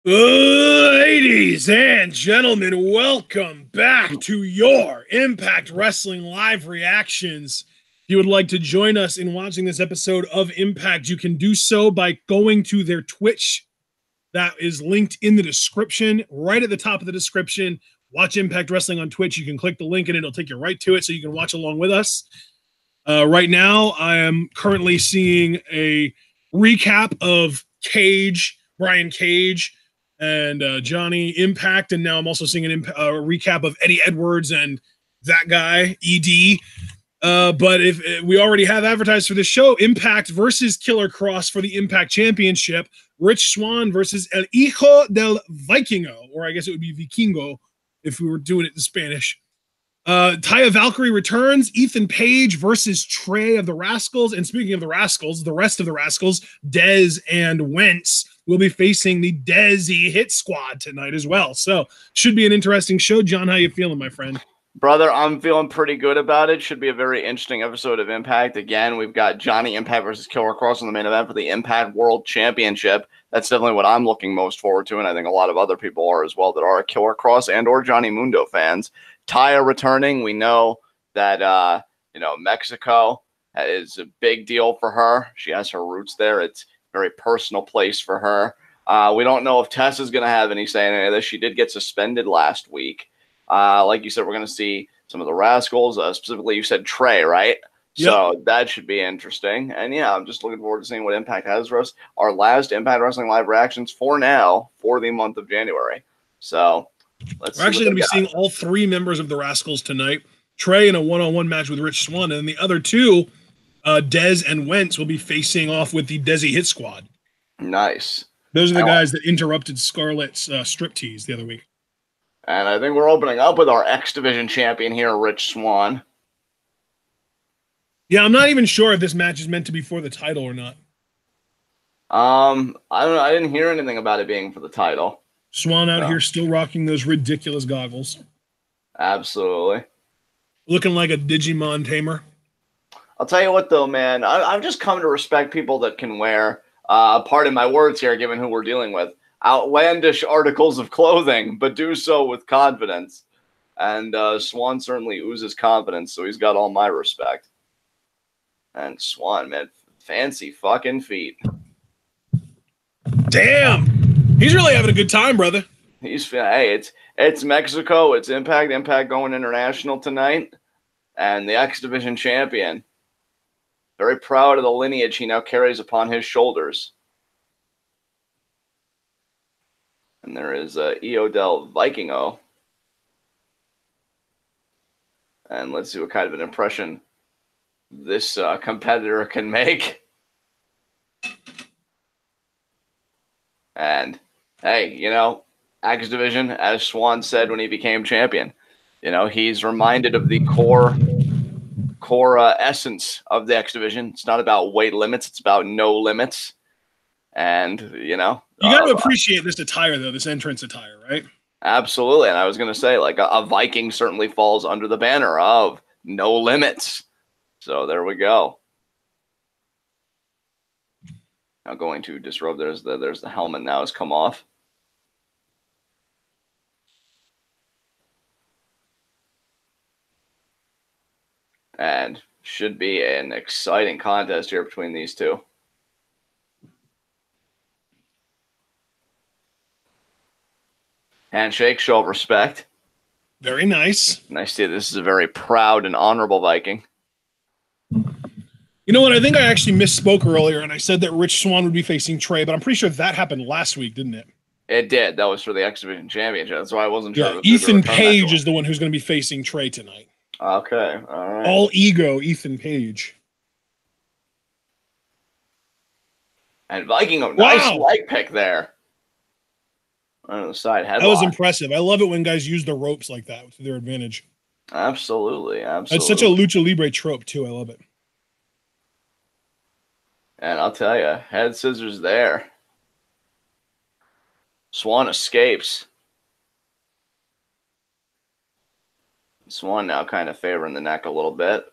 Ladies and gentlemen, welcome back to your Impact Wrestling Live reactions. If you would like to join us in watching this episode of Impact, you can do so by going to their Twitch. That is linked in the description, right at the top of the description. Watch Impact Wrestling on Twitch. You can click the link and it'll take you right to it so you can watch along with us. Right now, I am currently seeing a recap of Brian Cage, and Johnny Impact, and now I'm also seeing a recap of Eddie Edwards and that guy ED. But if we already have advertised for this show, Impact versus Killer Cross for the Impact Championship, Rich Swann versus El Hijo del Vikingo, or I guess it would be Vikingo if we were doing it in Spanish. Taya Valkyrie returns. Ethan Page versus Trey of the Rascalz. And speaking of the Rascalz, the rest of the Rascalz, Dez and Wentz, will be facing the Desi Hit Squad tonight as well. So should be an interesting show. John, how you feeling, my friend? Brother, I'm feeling pretty good about it. Should be a very interesting episode of Impact. Again, we've got Johnny Impact versus Killer Cross in the main event for the Impact World Championship. That's definitely what I'm looking most forward to, and I think a lot of other people are as well that are Killer Cross and or Johnny Mundo fans. Taya returning. We know that Mexico is a big deal for her. She has her roots there. It's a very personal place for her. We don't know if Tess is going to have any say in any of this. She did get suspended last week. Like you said, we're going to see some of the Rascalz. Specifically, you said Trey, right? Yep. So that should be interesting. And yeah, I'm just looking forward to seeing what Impact has for us. Our last Impact Wrestling Live reactions for now for the month of January. So we're actually going to be seeing all three members of the Rascalz tonight. Trey in a one-on-one match with Rich Swann, and the other two, Dez and Wentz, will be facing off with the Desi Hit Squad. Nice. Those are the guys that interrupted Scarlett's striptease the other week. And I think we're opening up with our X Division champion here, Rich Swann. Yeah, I'm not even sure if this match is meant to be for the title or not. I don't know. I didn't hear anything about it being for the title. Swann out here still rocking those ridiculous goggles. Absolutely. Looking like a Digimon tamer. I'll tell you what, though, man. I've just come to respect people that can wear, pardon my words here, given who we're dealing with, outlandish articles of clothing, but do so with confidence. And Swann certainly oozes confidence, so he's got all my respect. And Swann, man, fancy fucking feet. Damn! He's really having a good time, brother. Hey, it's Mexico. It's Impact going international tonight. And the X Division champion. Very proud of the lineage he now carries upon his shoulders. And there is Hijo del Vikingo. And let's see what kind of an impression this competitor can make. And hey, X Division, as Swann said when he became champion, he's reminded of the core essence of the X Division. It's not about weight limits; it's about no limits. And you got to appreciate this attire, though. This entrance attire, right? Absolutely. And I was going to say, like a Viking certainly falls under the banner of no limits. So there we go. Now going to disrobe. There's the helmet now has come off. And should be an exciting contest here between these two. Handshake, show of respect. Very nice. Nice to see this is a very proud and honorable Viking. You know what? I think I actually misspoke earlier, and I said that Rich Swann would be facing Trey, but I'm pretty sure that happened last week, didn't it? It did. That was for the X Division Championship. That's why I wasn't sure. Yeah, Ethan Page is the one who's going to be facing Trey tonight. Okay, all right. All ego, Ethan Page. And Vikingo, nice leg pick there. On the side headlock. That was impressive. I love it when guys use the ropes like that to their advantage. Absolutely, absolutely. It's such a lucha libre trope too. I love it. And I'll tell you, head scissors there. Swann escapes. Swann now kind of favoring the neck a little bit.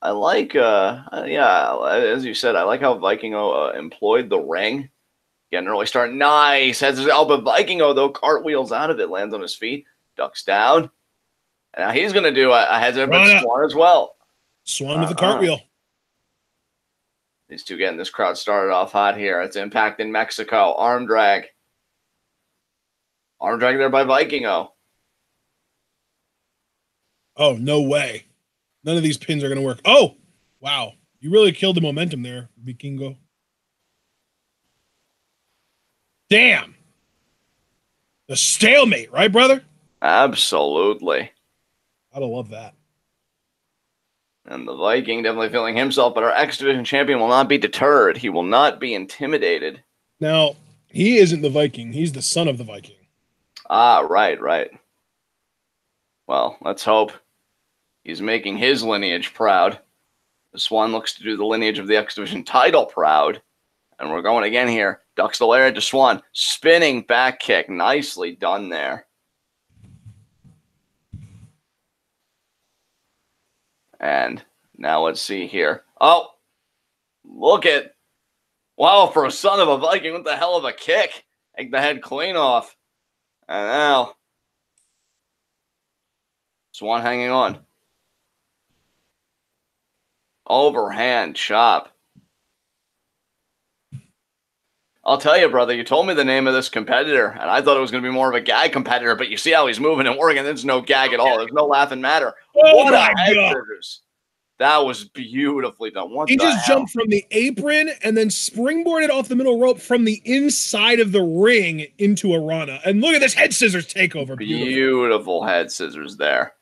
I like, yeah, as you said, I like how Vikingo employed the ring Getting an early start. Nice. Has his elbow. Vikingo, though, cartwheels out of it. Lands on his feet. Ducks down. And now he's going to do a heads up at Swann as well. Swann with the cartwheel. These two getting this crowd started off hot here. It's Impact in Mexico. Arm drag. Arm drag there by Vikingo. Oh, no way. None of these pins are going to work. Oh, wow. You really killed the momentum there, Vikingo. Damn. The stalemate, right, brother? Absolutely. I'd love that. And the Viking definitely feeling himself, but our X Division champion will not be deterred. He will not be intimidated. Now, he isn't the Viking. He's the son of the Viking. Ah, right. Well, let's hope he's making his lineage proud. The Swann looks to do the lineage of the X Division title proud. And we're going again here. Ducks the lariat to Swann. Spinning back kick. Nicely done there. And now let's see here. Oh, look at. Wow, for a son of a Viking, what the hell of a kick. Take the head clean off. And now Swann hanging on. Overhand chop. I'll tell you, brother, you told me the name of this competitor, and I thought it was going to be more of a gag competitor, but you see how he's moving and working. There's no gag at all. There's no laughing matter. Oh, what my a head God. scissors. That was beautifully done. What he the just hell? jumped from the apron and then springboarded off the middle rope from the inside of the ring into a Rana. And look at this head scissors takeover. Beautiful head scissors there.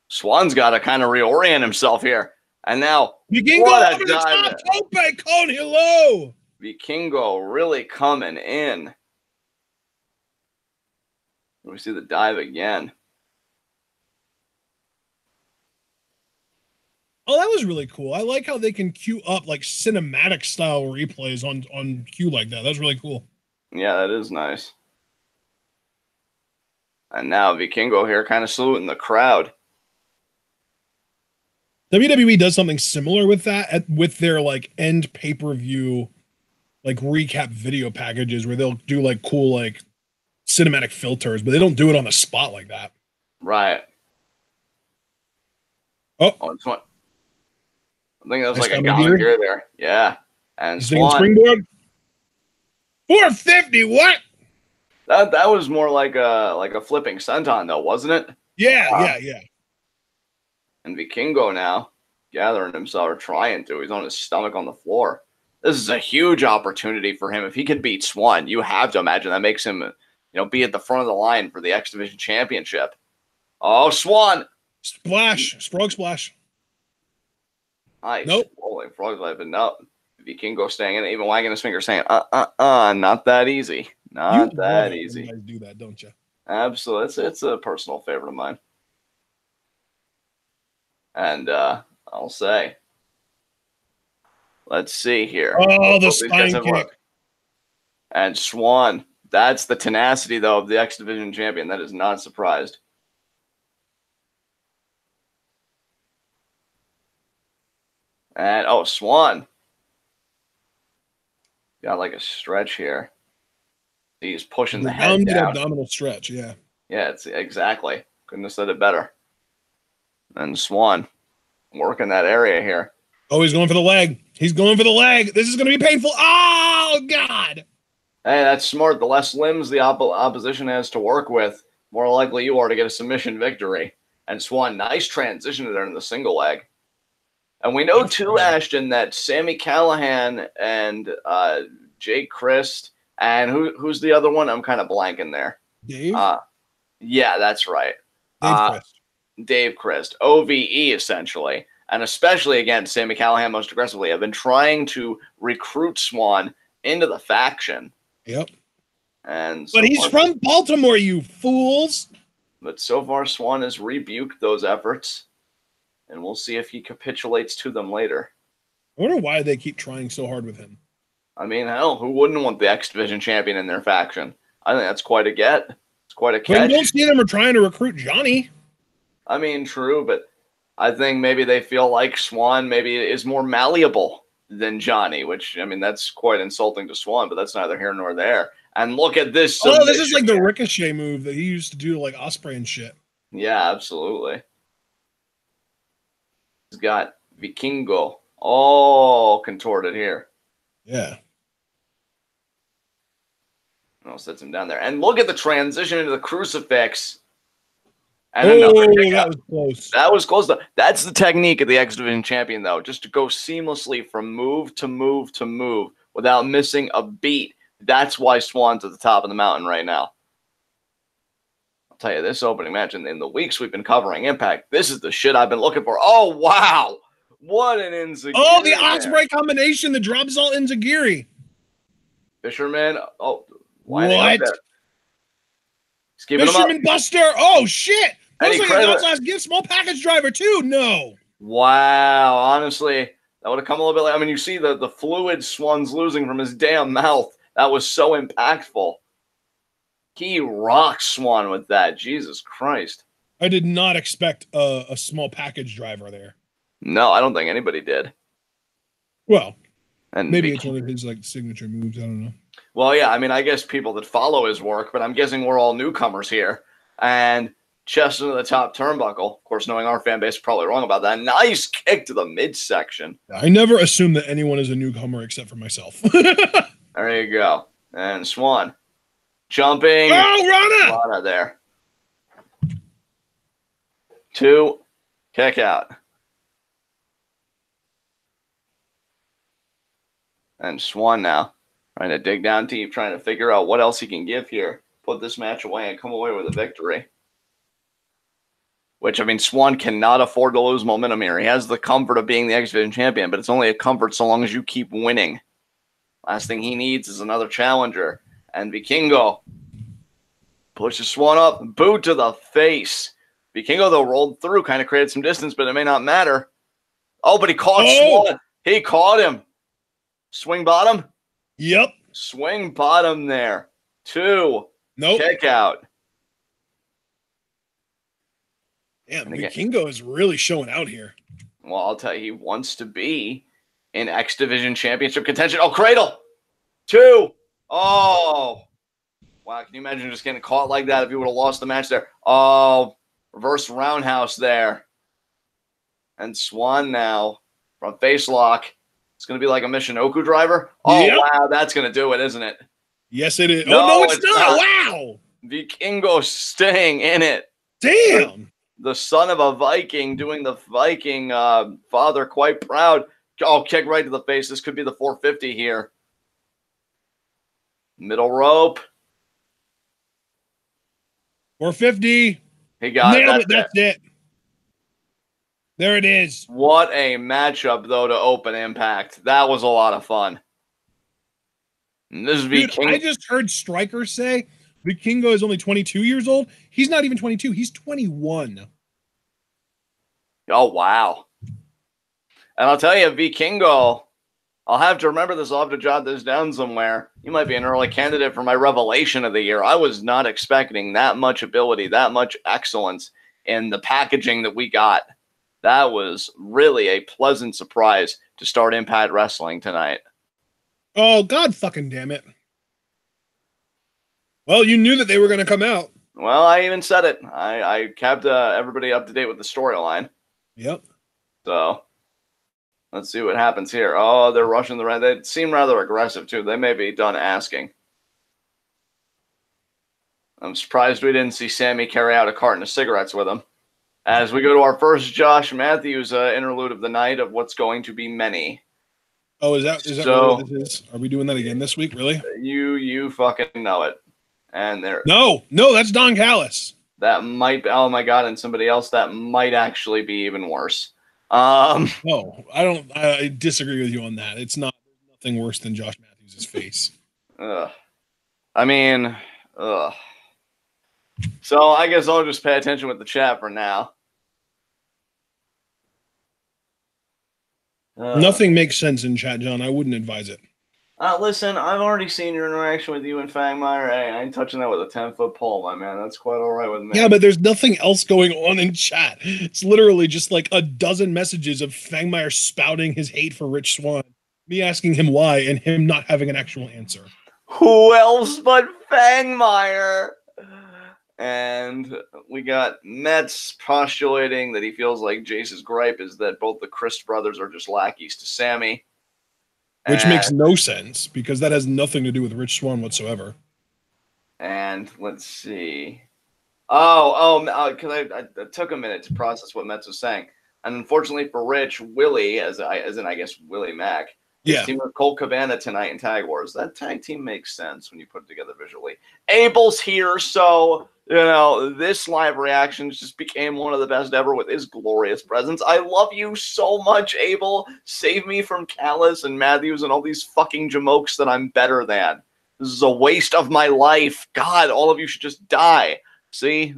Swann's got to kind of reorient himself here. And now, Vikingo over the top. Tope con hello. Vikingo really coming in. We see the dive again. Oh, that was really cool. I like how they can queue up like cinematic style replays on queue like that. That's really cool. Yeah, that is nice. And now Vikingo here kind of saluting the crowd. WWE does something similar with that with their like end pay-per-view like recap video packages where they'll do like cool like cinematic filters, but they don't do it on the spot like that. Right. Oh, it's one. I think that was nice like a gong gear there. Yeah. And Swann. Springboard. 450, what? That was more like a flipping senton though, wasn't it? Yeah. And Vikingo now gathering himself or trying to. He's on his stomach on the floor. This is a huge opportunity for him. If he can beat Swann, you have to imagine that makes him, be at the front of the line for the X Division Championship. Oh, Swann. Splash. Frog splash. Nice. Nope. Rolling frog life, but no. Vikingo staying in it, even wagging his finger saying, not that easy. Not that easy. You guys do that, don't you? Absolutely. It's a personal favorite of mine. And I'll say, let's see here. Oh, the spine kick. And Swann, that's the tenacity, though, of the X Division champion. That is not surprised. And, Swann. Got like a stretch here. He's pushing the head down. Abdominal stretch, yeah. Yeah, it's exactly. Couldn't have said it better. And Swann working that area here. Oh, he's going for the leg. He's going for the leg. This is going to be painful. Oh, God. Hey, that's smart. The less limbs the opposition has to work with, more likely you are to get a submission victory. And Swann, nice transition there in the single leg. And we know, too, Ashton, that Sami Callihan and Jake Christ, and who's the other one? I'm kind of blanking there. Dave? Yeah, that's right. Dave Christ. Dave Christ. OVE, essentially. And especially, again, Sami Callihan most aggressively have been trying to recruit Swann into the faction. Yep. But he's from Baltimore, you fools. But so far, Swann has rebuked those efforts. And we'll see if he capitulates to them later. I wonder why they keep trying so hard with him. I mean, hell, who wouldn't want the X Division champion in their faction? I think that's quite a get. It's quite a catch. But you don't see them trying to recruit Johnny. I mean, true, but I think maybe they feel like Swann maybe is more malleable than Johnny, which, I mean, that's quite insulting to Swann, but that's neither here nor there. And look at this. Oh, this is like the Ricochet move that he used to do to like Osprey and shit. Yeah, absolutely. He's got Vikingo all contorted here. Yeah. Oh, sets him down there. And look at the transition into the crucifix. And that was close. That was close. That's the technique of the X Division champion, though, just to go seamlessly from move to move to move without missing a beat. That's why Swann's at the top of the mountain right now. I'll tell you, this opening match in the weeks we've been covering Impact, this is the shit I've been looking for. Oh, wow. What an Enziguri. Oh, the Osprey combination, the drop salt Enziguri. Fisherman. Oh, what? Fisherman Buster. Oh, shit. Looks like a last gift, small package driver, too. No. Wow. Honestly, that would have come a little bit late. I mean, you see the fluid Swann's losing from his damn mouth. That was so impactful. He rocks Swann with that. Jesus Christ. I did not expect a small package driver there. No, I don't think anybody did. Well, and maybe it's one of his like signature moves. I don't know. Well, yeah, I mean, I guess people that follow his work, but I'm guessing we're all newcomers here. And chest into the top turnbuckle. Of course, knowing our fan base is probably wrong about that. Nice kick to the midsection. I never assume that anyone is a newcomer except for myself. There you go. And Swann jumping. Oh, Rana there. 2, kick out. And Swann now trying to dig down deep, trying to figure out what else he can give here. Put this match away and come away with a victory. Which, I mean, Swann cannot afford to lose momentum here. He has the comfort of being the X Division champion, but it's only a comfort so long as you keep winning. Last thing he needs is another challenger. And Vikingo pushes Swann up. Boot to the face. Vikingo, though, rolled through, kind of created some distance, but it may not matter. Oh, but he caught Swann. He caught him. Swing bottom? Yep. Swing bottom there. 2. Nope. Kick out. Damn, Vikingo is really showing out here. Well, I'll tell you, he wants to be in X Division Championship contention. Oh, cradle. 2. Oh. Wow, can you imagine just getting caught like that if you would have lost the match there? Oh, reverse roundhouse there. And Swann now from face lock. It's going to be like a Michinoku driver. Oh, yep. Wow, that's going to do it, isn't it? Yes, it is. No, it's not. Wow. Vikingo staying in it. Damn. The son of a Viking doing the Viking father quite proud. Oh, kick right to the face. This could be the 450 here. Middle rope. 450. He got it. That's it. There it is. What a matchup, though, to open Impact. That was a lot of fun. And this is Vikingo. I just heard Stryker say Vikingo is only 22 years old. He's not even 22. He's 21. Oh, wow. And I'll tell you, Vikingo, I'll have to remember this. I'll have to jot this down somewhere. You might be an early candidate for my revelation of the year. I was not expecting that much ability, that much excellence in the packaging that we got. That was really a pleasant surprise to start Impact Wrestling tonight. Oh, God fucking damn it. Well, you knew that they were going to come out. Well, I even said it. I kept everybody up to date with the storyline. Yep. So, let's see what happens here. Oh, they're rushing the right. They seem rather aggressive, too. They may be done asking. I'm surprised we didn't see Sammy carry out a carton of cigarettes with him. As we go to our first Josh Matthews interlude of the night of what's going to be many. Oh, is that really what this is? Are we doing that again this week, really? You fucking know it. And there. No, that's Don Callis. That might be, oh my God, and somebody else that might actually be even worse. No, I disagree with you on that. It's not nothing worse than Josh Matthews' face. I mean, so I guess I'll just pay attention with the chat for now. Nothing makes sense in chat, John. I wouldn't advise it. Listen, I've already seen your interaction with you and Fangmeyer. Hey, I ain't touching that with a 10-foot pole, my man. That's quite all right with me. Yeah, but there's nothing else going on in chat. It's literally just like a dozen messages of Fangmeyer spouting his hate for Rich Swann. Me asking him why and him not having an actual answer. Who else but Fangmeyer? And we got Metz postulating that he feels like Jace's gripe is that both the Christ brothers are just lackeys to Sammy. Which makes no sense, because that has nothing to do with Rich Swann whatsoever. And let's see. Because I took a minute to process what Metz was saying. And unfortunately for Rich, Willie, as in I guess Willie Mack, is teaming with Colt Cabana tonight in Tag Wars. That tag team makes sense when you put it together visually. Abel's here, so this live reaction just became one of the best ever with his glorious presence. I love you so much, Abel. Save me from Callis and Matthews and all these fucking jamokes that I'm better than. This is a waste of my life. God, all of you should just die. See,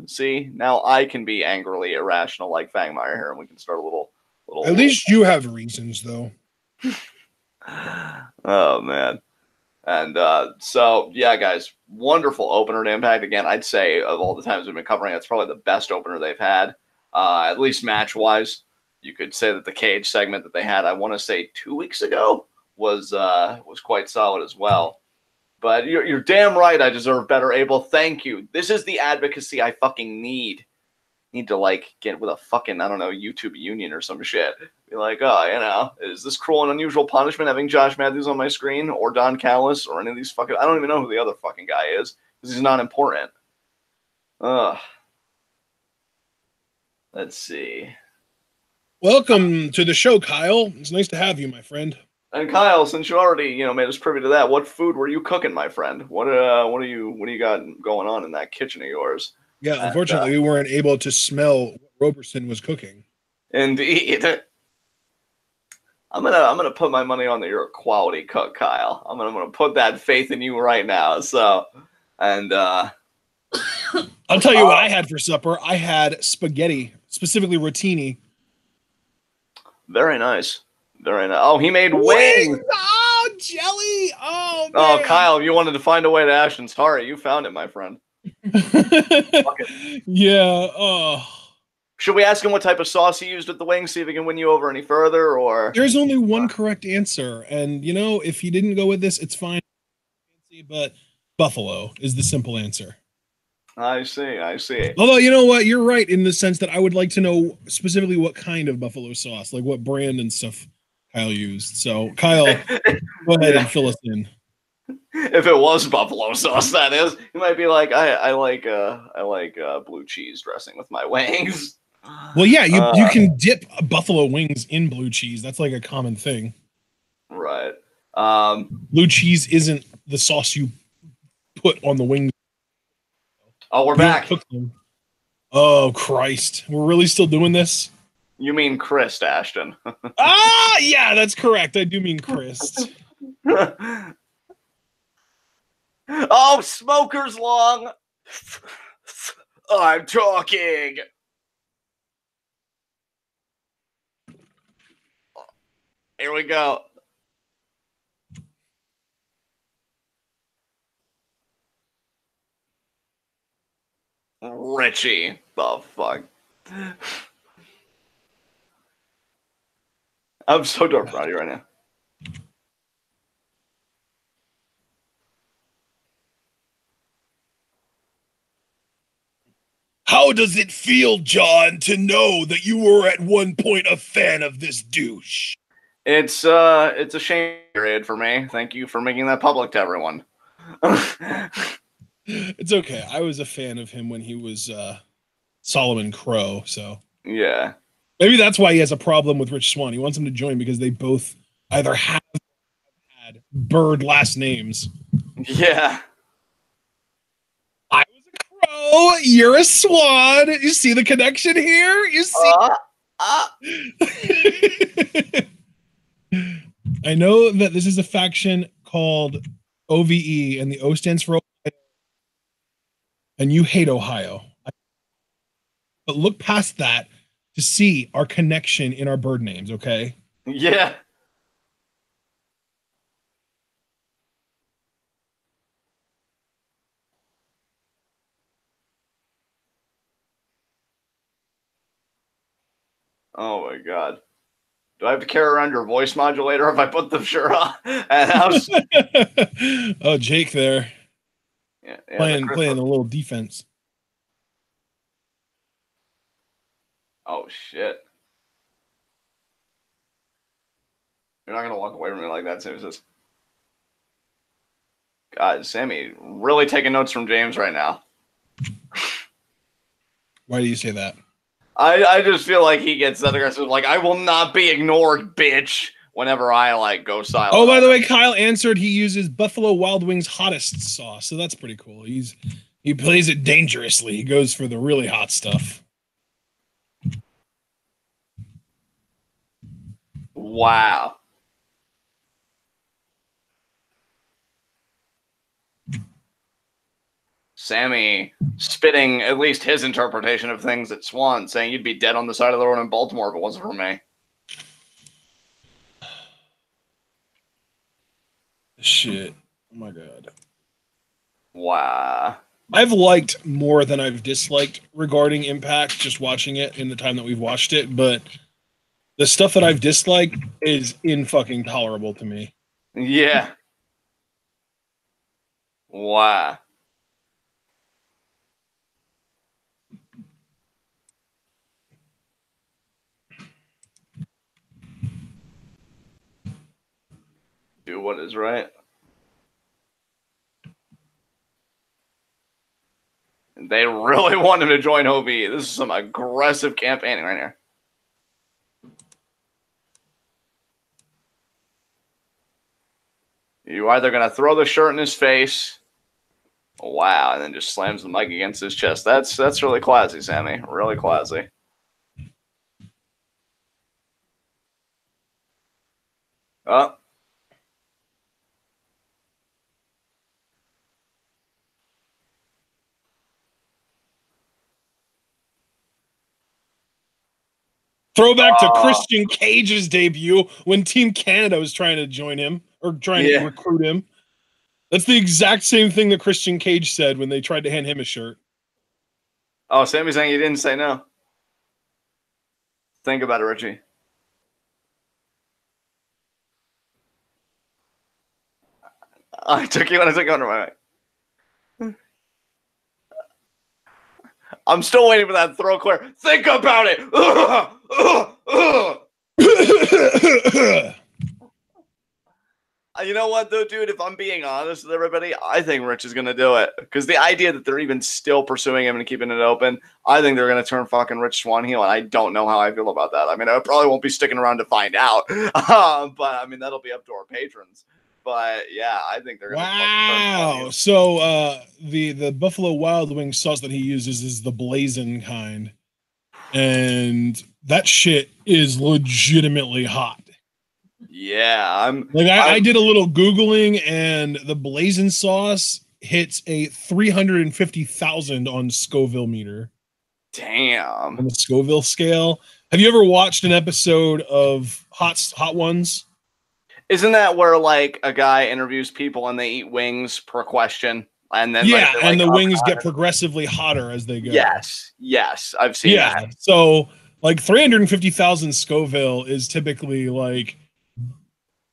now I can be angrily irrational like Fangmeyer here, and we can start a little. At least you have reasons, though. Oh man, and so yeah, guys, wonderful opener to Impact. Again, I'd say of all the times we've been covering, it's probably the best opener they've had, at least match wise. You could say that the cage segment that they had, I want to say 2 weeks ago, was quite solid as well. But you're damn right. I deserve better, Abel. Thank you. This is the advocacy I fucking need. Need to like get with a fucking, I don't know, YouTube union or some shit. Be like, oh, is this cruel and unusual punishment having Josh Matthews on my screen or Don Callis or any of these fucking? I don't even know who the other fucking guy is because he's not important. Ugh. Let's see. Welcome to the show, Kyle. It's nice to have you, my friend. And Kyle, since you already, made us privy to that, what food were you cooking, my friend? What do you got going on in that kitchen of yours? Yeah, unfortunately, we weren't able to smell what Roberson was cooking. Indeed. I'm gonna put my money on that you're a quality cook, Kyle. I'm gonna put that faith in you right now. So, and I'll tell you what I had for supper. I had spaghetti, specifically rotini. Very nice. Very nice. Oh, he made wings. Oh, jelly. Oh, man. Oh, Kyle, you wanted to find a way to Ashton's heart. You found it, my friend. Yeah. Oh. Should we ask him what type of sauce he used with the wings, see if he can win you over any further, or? There's only one correct answer. And, if he didn't go with this, it's fine. But buffalo is the simple answer. I see. Although, you know what? You're right in the sense that I would like to know specifically what kind of buffalo sauce, like what brand and stuff Kyle used. So, Kyle, go ahead and fill us in. If it was buffalo sauce, that is, you might be like, I like blue cheese dressing with my wings. Well, yeah, you can dip buffalo wings in blue cheese. That's like a common thing. Right. Blue cheese isn't the sauce you put on the wings. Oh, we're back. Oh, Christ. We're really still doing this? You mean Christ, Ashton. Yeah, that's correct. I do mean Christ. Oh, smoker's long. I'm talking. Here we go. Richie. The fuck. I'm so dark proud of you right now. How does it feel, John, to know that you were at one point a fan of this douche? It's a shame period for me. Thank you for making that public to everyone. It's okay. I was a fan of him when he was Solomon Crow, so yeah. Maybe that's why he has a problem with Rich Swann. He wants him to join because they both either have or had bird last names. Yeah. I was a Crow. You're a Swan. You see the connection here? You see? I know that this is a faction called OVE, and the O stands for Ohio, and you hate Ohio. But look past that to see our connection in our bird names, okay? Yeah. Oh my God. Do I have to carry around your voice modulator if I put the shirt on? And I was, oh, Jake there. yeah, playing a little defense. Oh, shit. You're not going to walk away from me like that, Sammy says. God, Sammy really taking notes from James right now. Why do you say that? I just feel like he gets that aggressive. Like, I will not be ignored, bitch, whenever I, like, go silent. Oh, by the way, Kyle answered he uses Buffalo Wild Wings hottest sauce, so that's pretty cool. He plays it dangerously. He goes for the really hot stuff. Wow. Sammy spitting at least his interpretation of things at Swann, saying you'd be dead on the side of the road in Baltimore if it wasn't for me. Shit. Oh my god. Wow. I've liked more than I've disliked regarding Impact, just watching it in the time that we've watched it, but the stuff that I've disliked is fucking tolerable to me. Yeah. Wow. Do what is right. They really want him to join OV. This is some aggressive campaigning right here. You either going to throw the shirt in his face. Wow, and then just slams the mic against his chest. That's really classy, Sammy. Really classy. Oh. Throwback to Christian Cage's debut when Team Canada was trying to join him or trying to recruit him. That's the exact same thing that Christian Cage said when they tried to hand him a shirt. Oh, Sammy's saying he didn't say no. Think about it, Richie. I took you under my mic. I'm still waiting for that throw clear. Think about it. You know what, though, dude? If I'm being honest with everybody, I think Rich is going to do it. Because the idea that they're even still pursuing him and keeping it open, I think they're going to turn fucking Rich Swann heel, and I don't know how I feel about that. I mean, I probably won't be sticking around to find out. But, I mean, that'll be up to our patrons. But, yeah, I think they're going to wow. So, the Buffalo Wild Wings sauce that he uses is the blazing kind. And that shit is legitimately hot. Yeah, I did a little Googling, and the blazing sauce hits a 350,000 on Scoville meter. Damn. On the Scoville scale. Have you ever watched an episode of Hot Ones? Isn't that where like a guy interviews people and they eat wings per question? And then and the wings get progressively hotter as they go. Yes, I've seen that. So like 350,000 Scoville is typically like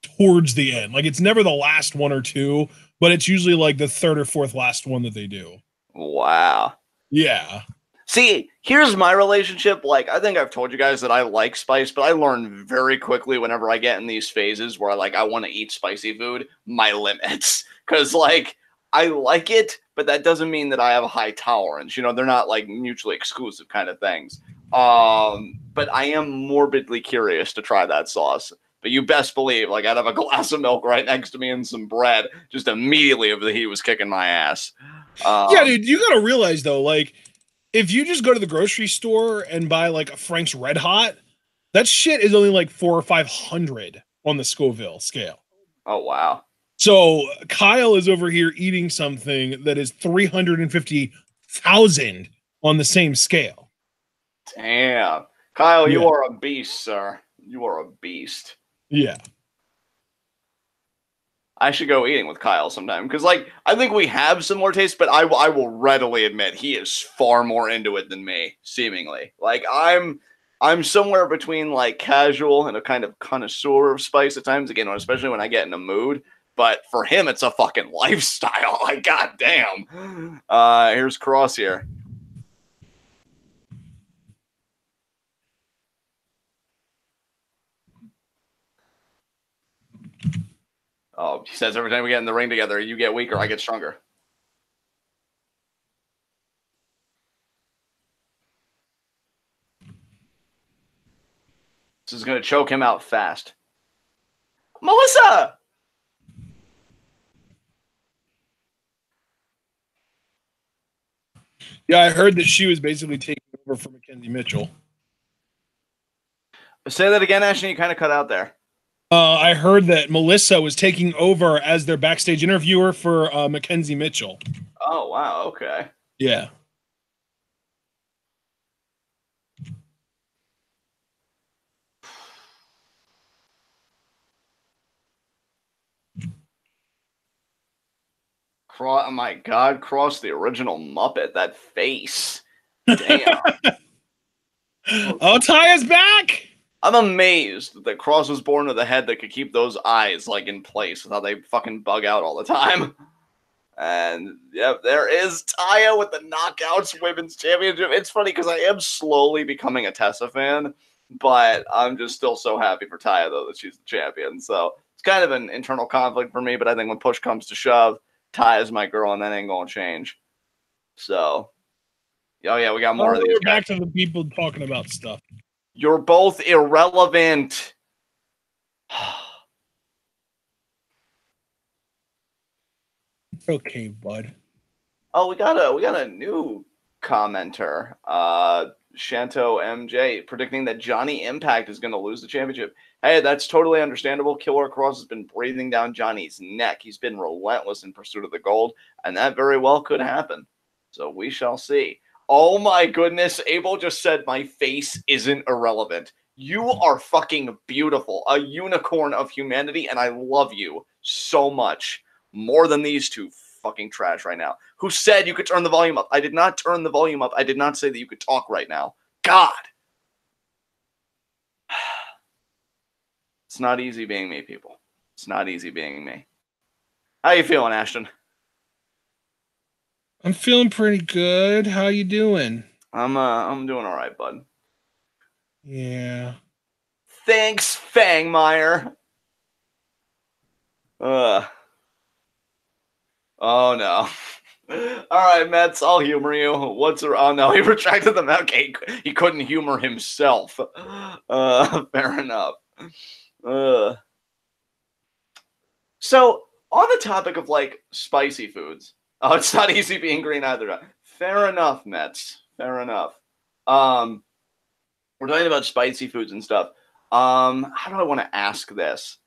towards the end. Like it's never the last one or two, but it's usually like the third or fourth last one that they do. Wow. Yeah. See, here's my relationship. Like, I think I've told you guys that I like spice, but I learn very quickly whenever I get in these phases where I want to eat spicy food, my limits. Because, like, I like it, but that doesn't mean that I have a high tolerance. You know, they're not, like, mutually exclusive kind of things. But I am morbidly curious to try that sauce. But you best believe, like, I'd have a glass of milk right next to me and some bread just immediately if the heat was kicking my ass. Yeah, dude, you got to realize, though, like, if you just go to the grocery store and buy like a Frank's Red Hot, that shit is only like 400 or 500 on the Scoville scale. Oh, wow. So Kyle is over here eating something that is 350,000 on the same scale. Damn. Kyle, you are a beast, sir. You are a beast. Yeah. I should go eating with Kyle sometime because, like, I think we have similar tastes, but I will readily admit he is far more into it than me, seemingly. Like, I'm I'm somewhere between like casual and a kind of connoisseur of spice at times. Again, especially when I get in a mood. But for him, it's a fucking lifestyle. Like, goddamn. Here's Cross here. Oh, he says every time we get in the ring together, you get weaker, I get stronger. This is going to choke him out fast. Melissa! Yeah, I heard that she was basically taking over for Mackenzie Mitchell. Say that again, Ashton. You kind of cut out there. I heard that Melissa was taking over as their backstage interviewer for Mackenzie Mitchell. Oh, wow. Okay. Yeah. Oh my God, Cross, the original Muppet. That face. Damn. Oh, Taya's back! I'm amazed that Cross was born with a head that could keep those eyes like in place without they fucking bug out all the time. And yep, there is Taya with the Knockouts Women's Championship. It's funny because I am slowly becoming a Tessa fan, but I'm just still so happy for Taya though that she's the champion. So it's kind of an internal conflict for me, but I think when push comes to shove, Taya's my girl, and that ain't gonna change. So, oh yeah, we got more of these. We're back to the people talking about stuff. You're both irrelevant. Okay, bud. Oh, we got a new commenter. Shanto MJ predicting that Johnny Impact is going to lose the championship. Hey, that's totally understandable. Killer Cross has been breathing down Johnny's neck. He's been relentless in pursuit of the gold, and that very well could happen. So we shall see. Oh my goodness, Abel just said my face isn't irrelevant. You are fucking beautiful, a unicorn of humanity, and I love you so much. More than these two fucking trash right now. Who said you could turn the volume up? I did not turn the volume up. I did not say that you could talk right now. God. It's not easy being me, people. It's not easy being me. How you feeling, Ashton? I'm feeling pretty good. How you doing? I'm doing all right, bud. Yeah. Thanks, Fangmeyer. Oh no. All right, Mets, I'll humor you. Oh no, he retracted them. Okay, he couldn't humor himself. Fair enough. So on the topic of like spicy foods, oh, it's not easy being green either. Fair enough, Mets. Fair enough. We're talking about spicy foods and stuff. How do I want to ask this?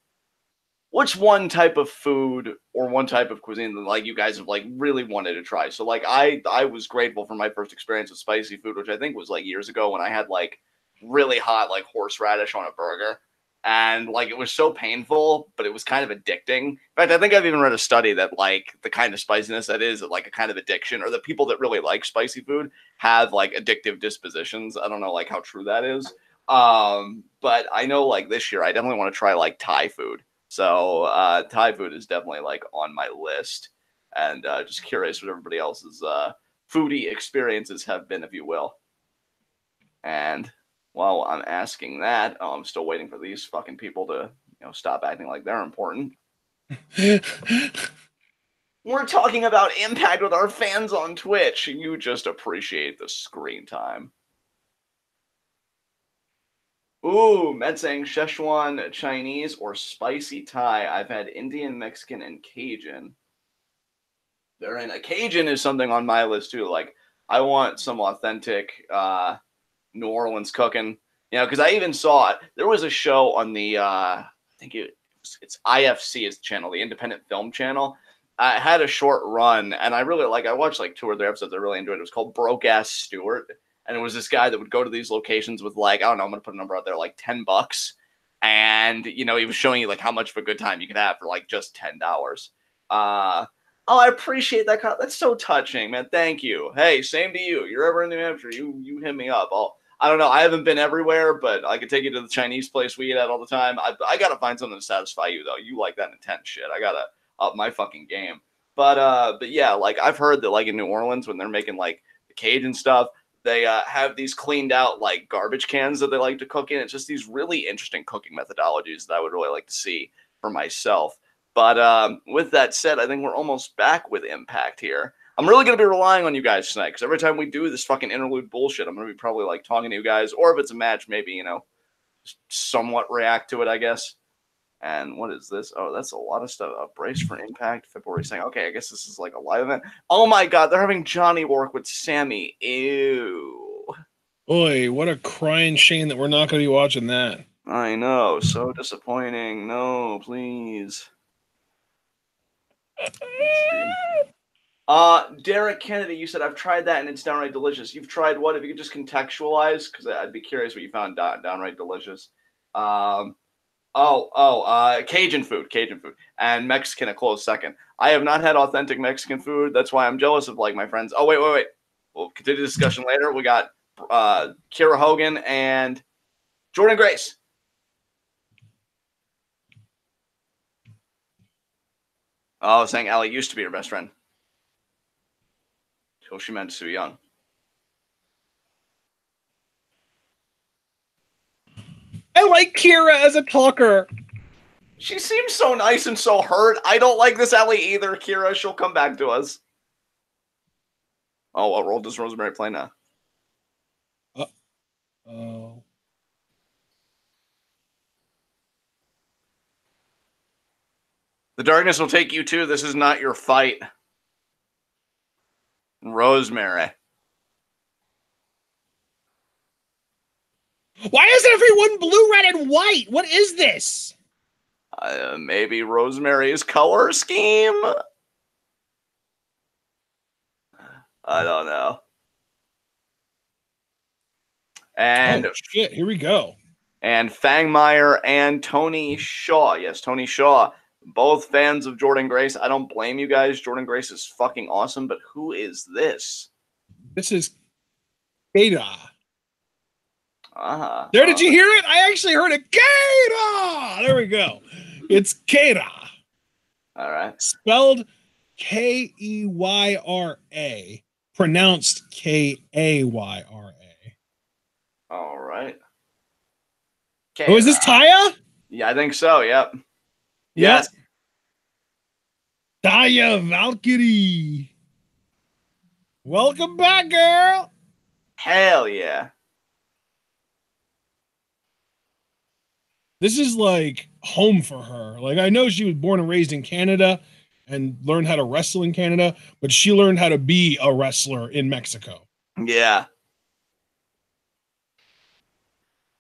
What's one type of food or one type of cuisine that like you guys have like really wanted to try? So like I was grateful for my first experience with spicy food, which I think was like years ago when I had like really hot like horseradish on a burger. And like it was so painful, but it was kind of addicting. In fact, I think I've even read a study that like the kind of spiciness that is like a kind of addiction, or the people that really like spicy food have like addictive dispositions. I don't know like how true that is. But I know like this year I definitely want to try like Thai food. So Thai food is definitely like on my list, and just curious what everybody else's foodie experiences have been, if you will. And while I'm asking that, I'm still waiting for these fucking people to stop acting like they're important. We're talking about Impact with our fans on Twitch. You just appreciate the screen time. Ooh, Med saying Szechuan Chinese or spicy Thai. I've had Indian, Mexican, and Cajun. They're in a Cajun is something on my list too. Like I want some authentic New Orleans cooking. Because I even saw it. There was a show on the I think it's IFC is the channel, the Independent Film Channel. It had a short run, and I really I watched like 2 or 3 episodes. I really enjoyed it. It was called Broke Ass Stewart. And it was this guy that would go to these locations with like, I don't know, I'm going to put a number out there, like $10. And, he was showing you like how much of a good time you could have for like just $10. Oh, I appreciate that. That's so touching, man. Thank you. Hey, same to you. You're ever in New Hampshire, you hit me up. I don't know. I haven't been everywhere, but I could take you to the Chinese place we eat at all the time. I gotta find something to satisfy you though. You like that intense shit. I gotta up my fucking game. But yeah, like I've heard that like in New Orleans when they're making like the Cajun stuff, they have these cleaned out like garbage cans that they like to cook in. It's just these really interesting cooking methodologies that I would really like to see for myself. But with that said, I think we're almost back with Impact here. I'm really going to be relying on you guys tonight because every time we do this fucking interlude bullshit, I'm going to be probably like talking to you guys, or if it's a match, maybe, you know, somewhat react to it, I guess. And what is this? Oh, that's a lot of stuff. A brace for Impact, February 2nd. Okay, I guess this is like a live event. Oh my God, they're having Johnny work with Sammy. Ew. Boy, what a crying shame that we're not going to be watching that. I know, so disappointing. No, please. Derek Kennedy, you said I've tried that and it's downright delicious. You've tried what? If you could just contextualize, because I'd be curious what you found downright delicious. Cajun food, and Mexican a close second. I have not had authentic Mexican food. That's why I'm jealous of like my friends. Oh wait. We'll continue the discussion later. We got Kiera Hogan and Jordan Grace. Oh, saying Allie used to be her best friend. Till she met Sue Young. I like Kiera as a talker. She seems so nice and so hurt. I don't like this Allie either, Kiera. She'll come back to us. Oh, what role does Rosemary play now? Oh. The darkness will take you too. This is not your fight. Rosemary. Why is everyone blue, red, and white? What is this? Maybe Rosemary's color scheme? I don't know. And shit, here we go. And Fangmeyer and Tony Shaw. Yes, Tony Shaw. Both fans of Jordan Grace. I don't blame you guys. Jordan Grace is fucking awesome, but who is this? This is Keita. Uh-huh. There, did you hear it? I actually heard it. Keita! There we go. It's Keita. All right. Spelled K-E-Y-R-A. Pronounced K-A-Y-R-A. All right. Oh, is this Taya? Yeah, I think so. Yep. Yes. Taya Valkyrie. Welcome back, girl. Hell yeah. This is like home for her. Like, I know she was born and raised in Canada and learned how to wrestle in Canada, but she learned how to be a wrestler in Mexico. Yeah.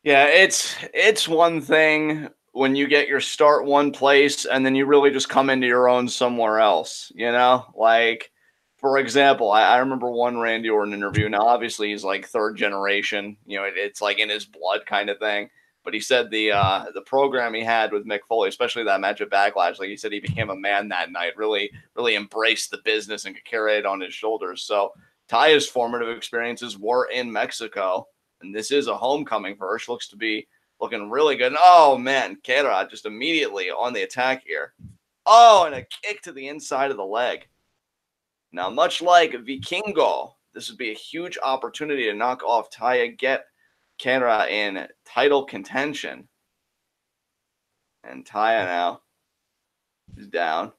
Yeah, it's one thing when you get your start one place and then you really just come into your own somewhere else, you know? Like, for example, I remember one Randy Orton interview. Now, obviously, he's like third generation. You know, it's like in his blood kind of thing. But he said the program he had with Mick Foley, especially that match at Backlash, like he said, he became a man that night, really embraced the business and could carry it on his shoulders. So Taya's formative experiences were in Mexico. And this is a homecoming for her. She looks to be looking really good. And, oh, man, Keita just immediately on the attack here. Oh, and a kick to the inside of the leg. Now, much like Vikingo, this would be a huge opportunity to knock off Taya, get Keita in title contention. And Taya now is down.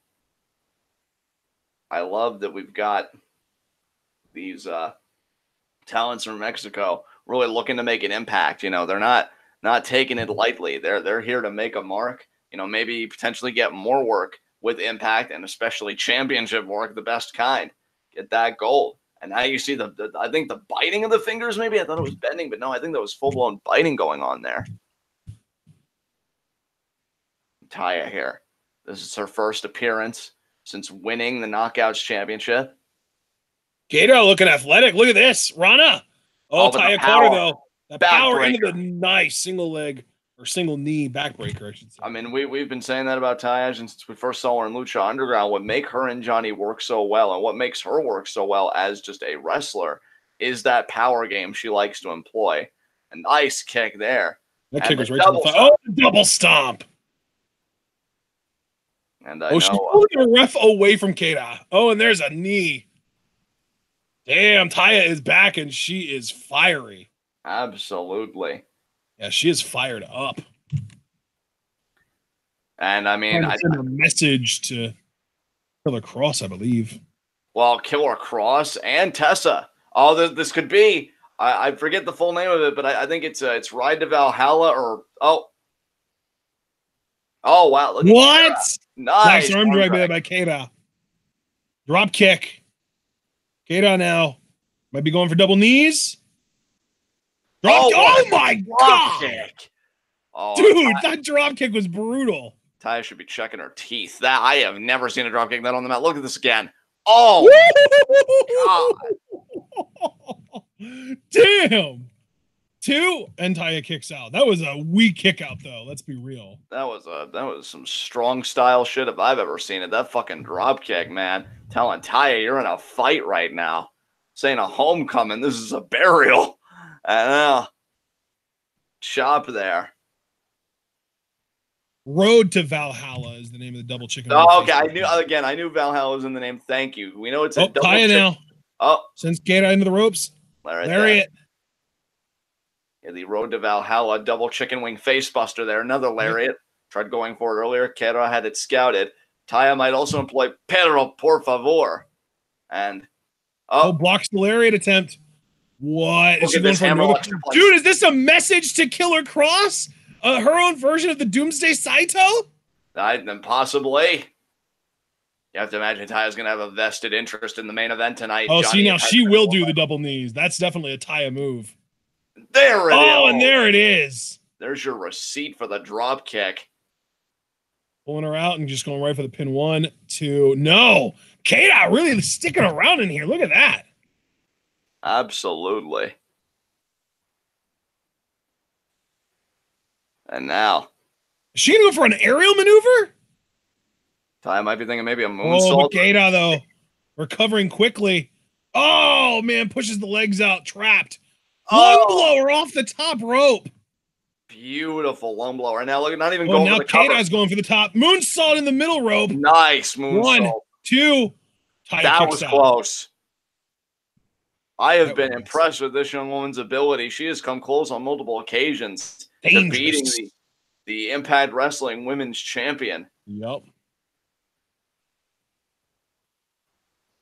I love that we've got these talents from Mexico really looking to make an impact. You know, they're not taking it lightly. They're here to make a mark, you know, maybe potentially get more work with Impact and especially championship work, the best kind. Get that gold. And now you see I think the biting of the fingers, maybe. I thought it was bending, but no, I think that was full-blown biting going on there. Taya here. This is her first appearance since winning the Knockouts Championship. Keita looking athletic. Look at this. Rana. Oh, Taya caught her, though. The power into the nice single leg or single knee backbreaker, I should say. I mean, we've been saying that about Taya since we first saw her in Lucha Underground. What make her and Johnny work so well and what makes her work so well as just a wrestler is that power game she likes to employ. A nice kick there. That kick was right to the thigh. Oh, double stomp. And I know. She's pulling the ref away from Keita. Oh, and there's a knee. Damn, Taya is back, and she is fiery. Absolutely. Yeah, she is fired up. And I mean, I sent a message to Killer Cross, I believe. Well, Killer Cross and Tessa. Oh, this could be. I forget the full name of it, but I think it's Ride to Valhalla or oh wow! Look what? Nice arm drag by Keita. Drop kick. Keita now might be going for double knees. Oh my god! Kick. Oh, dude, that drop kick was brutal. Taya should be checking her teeth. That I have never seen a drop kick that on the mat. Look at this again. Oh god! Damn. 2 and Taya kicks out. That was a weak kick out though. Let's be real. That was some strong style shit if I've ever seen it. That fucking drop kick, man. Telling Taya you're in a fight right now. This ain't a homecoming. This is a burial. Chop there. Road to Valhalla is the name of the double chicken. Oh, okay. I knew Valhalla was in the name. Thank you. We know it's a double Taya now. Oh, sends Keita into the ropes. Lariat. Yeah, the Road to Valhalla double chicken wing face buster there. Another lariat. Tried going for it earlier. Keita had it scouted. Taya might also employ Pero por favor. And blocks the lariat attempt. What? Is she going for another? Dude, is this a message to Killer Cross? Her own version of the Doomsday Saito? Then possibly. You have to imagine Taya's going to have a vested interest in the main event tonight. Oh, see, now she will do the double knees. That's definitely a Taya move. There it is. Oh, and there it is. There's your receipt for the drop kick. Pulling her out and just going right for the pin. 1, 2. No. Keita really sticking around in here. Look at that. Absolutely. And now. Is she going to go for an aerial maneuver? Taya might be thinking maybe a moonsault. Oh, Keita, though. Recovering quickly. Oh, man. Pushes the legs out. Trapped. Lung blower off the top rope. Beautiful lung blower. Now look, not even going now for the cover. Keita's going for the top. Moonsault in the middle rope. Nice moonsault. 1, 2. Taya that was out. Close. I have been impressed with this young woman's ability. She has come close on multiple occasions to beating the Impact Wrestling Women's Champion. Yep.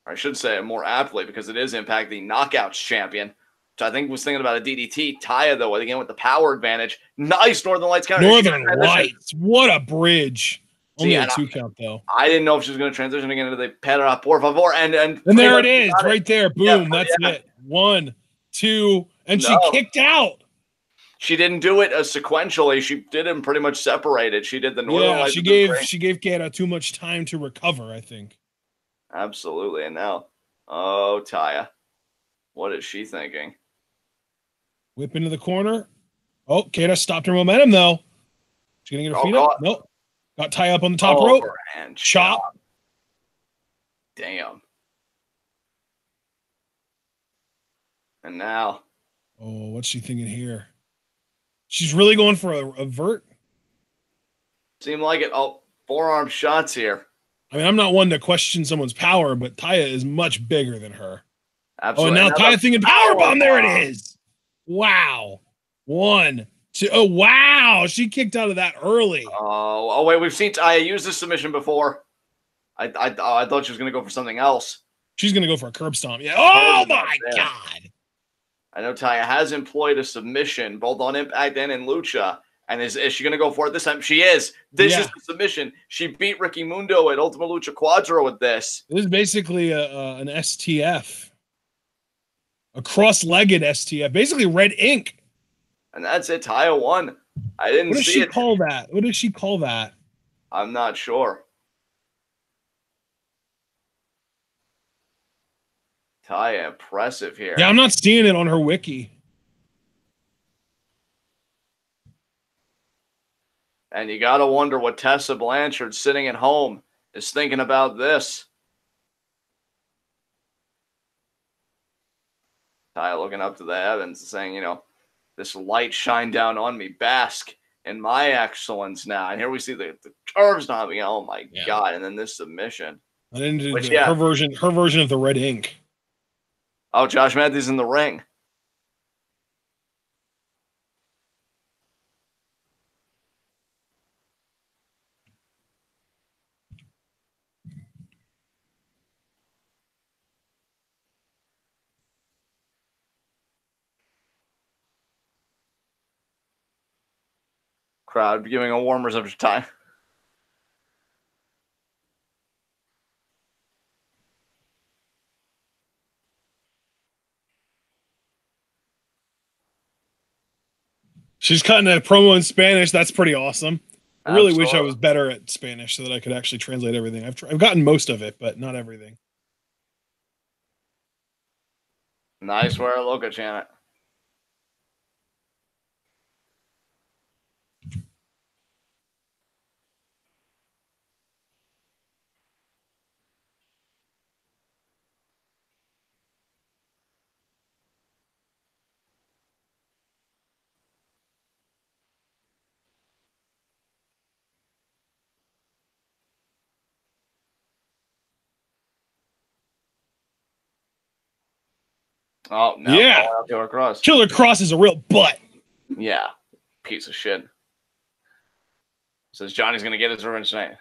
I should say it more aptly because it is Impact, the Knockouts Champion. Which I think was thinking about a DDT. Taya, though, again with the power advantage. Nice Northern Lights counter. Northern Lights. What a bridge. Only a 2 count, though. I didn't know if she was going to transition again into the Pedra por favor. And there it is, right there. Boom. That's it. 1, 2. And she kicked out. She didn't do it sequentially. She did them pretty much separated. She did the Northern Lights. She gave Keita too much time to recover, I think. Absolutely. And now, oh, Taya. What is she thinking? Whip into the corner. Oh, Keita stopped her momentum, though. She's going to get her feet up. Nope. Got Taya up on the top rope. Chop. Damn. And now. Oh, what's she thinking here? She's really going for a vert? Seemed like it. Oh, forearm shots here. I mean, I'm not one to question someone's power, but Taya is much bigger than her. Absolutely. Oh, and now Taya thinking powerbomb. There it is. Wow. 1, 2. Oh, wow. She kicked out of that early. Oh, wait. We've seen Taya use this submission before. I thought she was going to go for something else. She's going to go for a curb stomp. Yeah. Oh, my God. I know Taya has employed a submission both on Impact and in Lucha. And is she going to go for it this time? She is. This is the submission. She beat Ricky Mundo at Ultima Lucha Quadro with this. This is basically an STF. A cross-legged STF. Basically red ink. And that's it. Taya won. I didn't see it. What does she call that? What does she call that? I'm not sure. Taya, impressive here. Yeah, I'm not seeing it on her wiki. And you got to wonder what Tessa Blanchard, sitting at home, is thinking about this. Taya looking up to the heavens saying, you know, This light shine down on me. Bask in my excellence now. And here we see the curves not being. Oh my God! And then this submission. And then her version of the red ink. Oh, Josh Matthews in the ring. Crowd giving a warm reception time. She's cutting a promo in Spanish. That's pretty awesome. I really wish I was better at Spanish so that I could actually translate everything. I've gotten most of it, but not everything. Nice wear, Loca chant. Oh, no. Yeah. Killer Kross. Killer Kross is a real butt. Yeah. Piece of shit. Says Johnny's going to get his revenge tonight.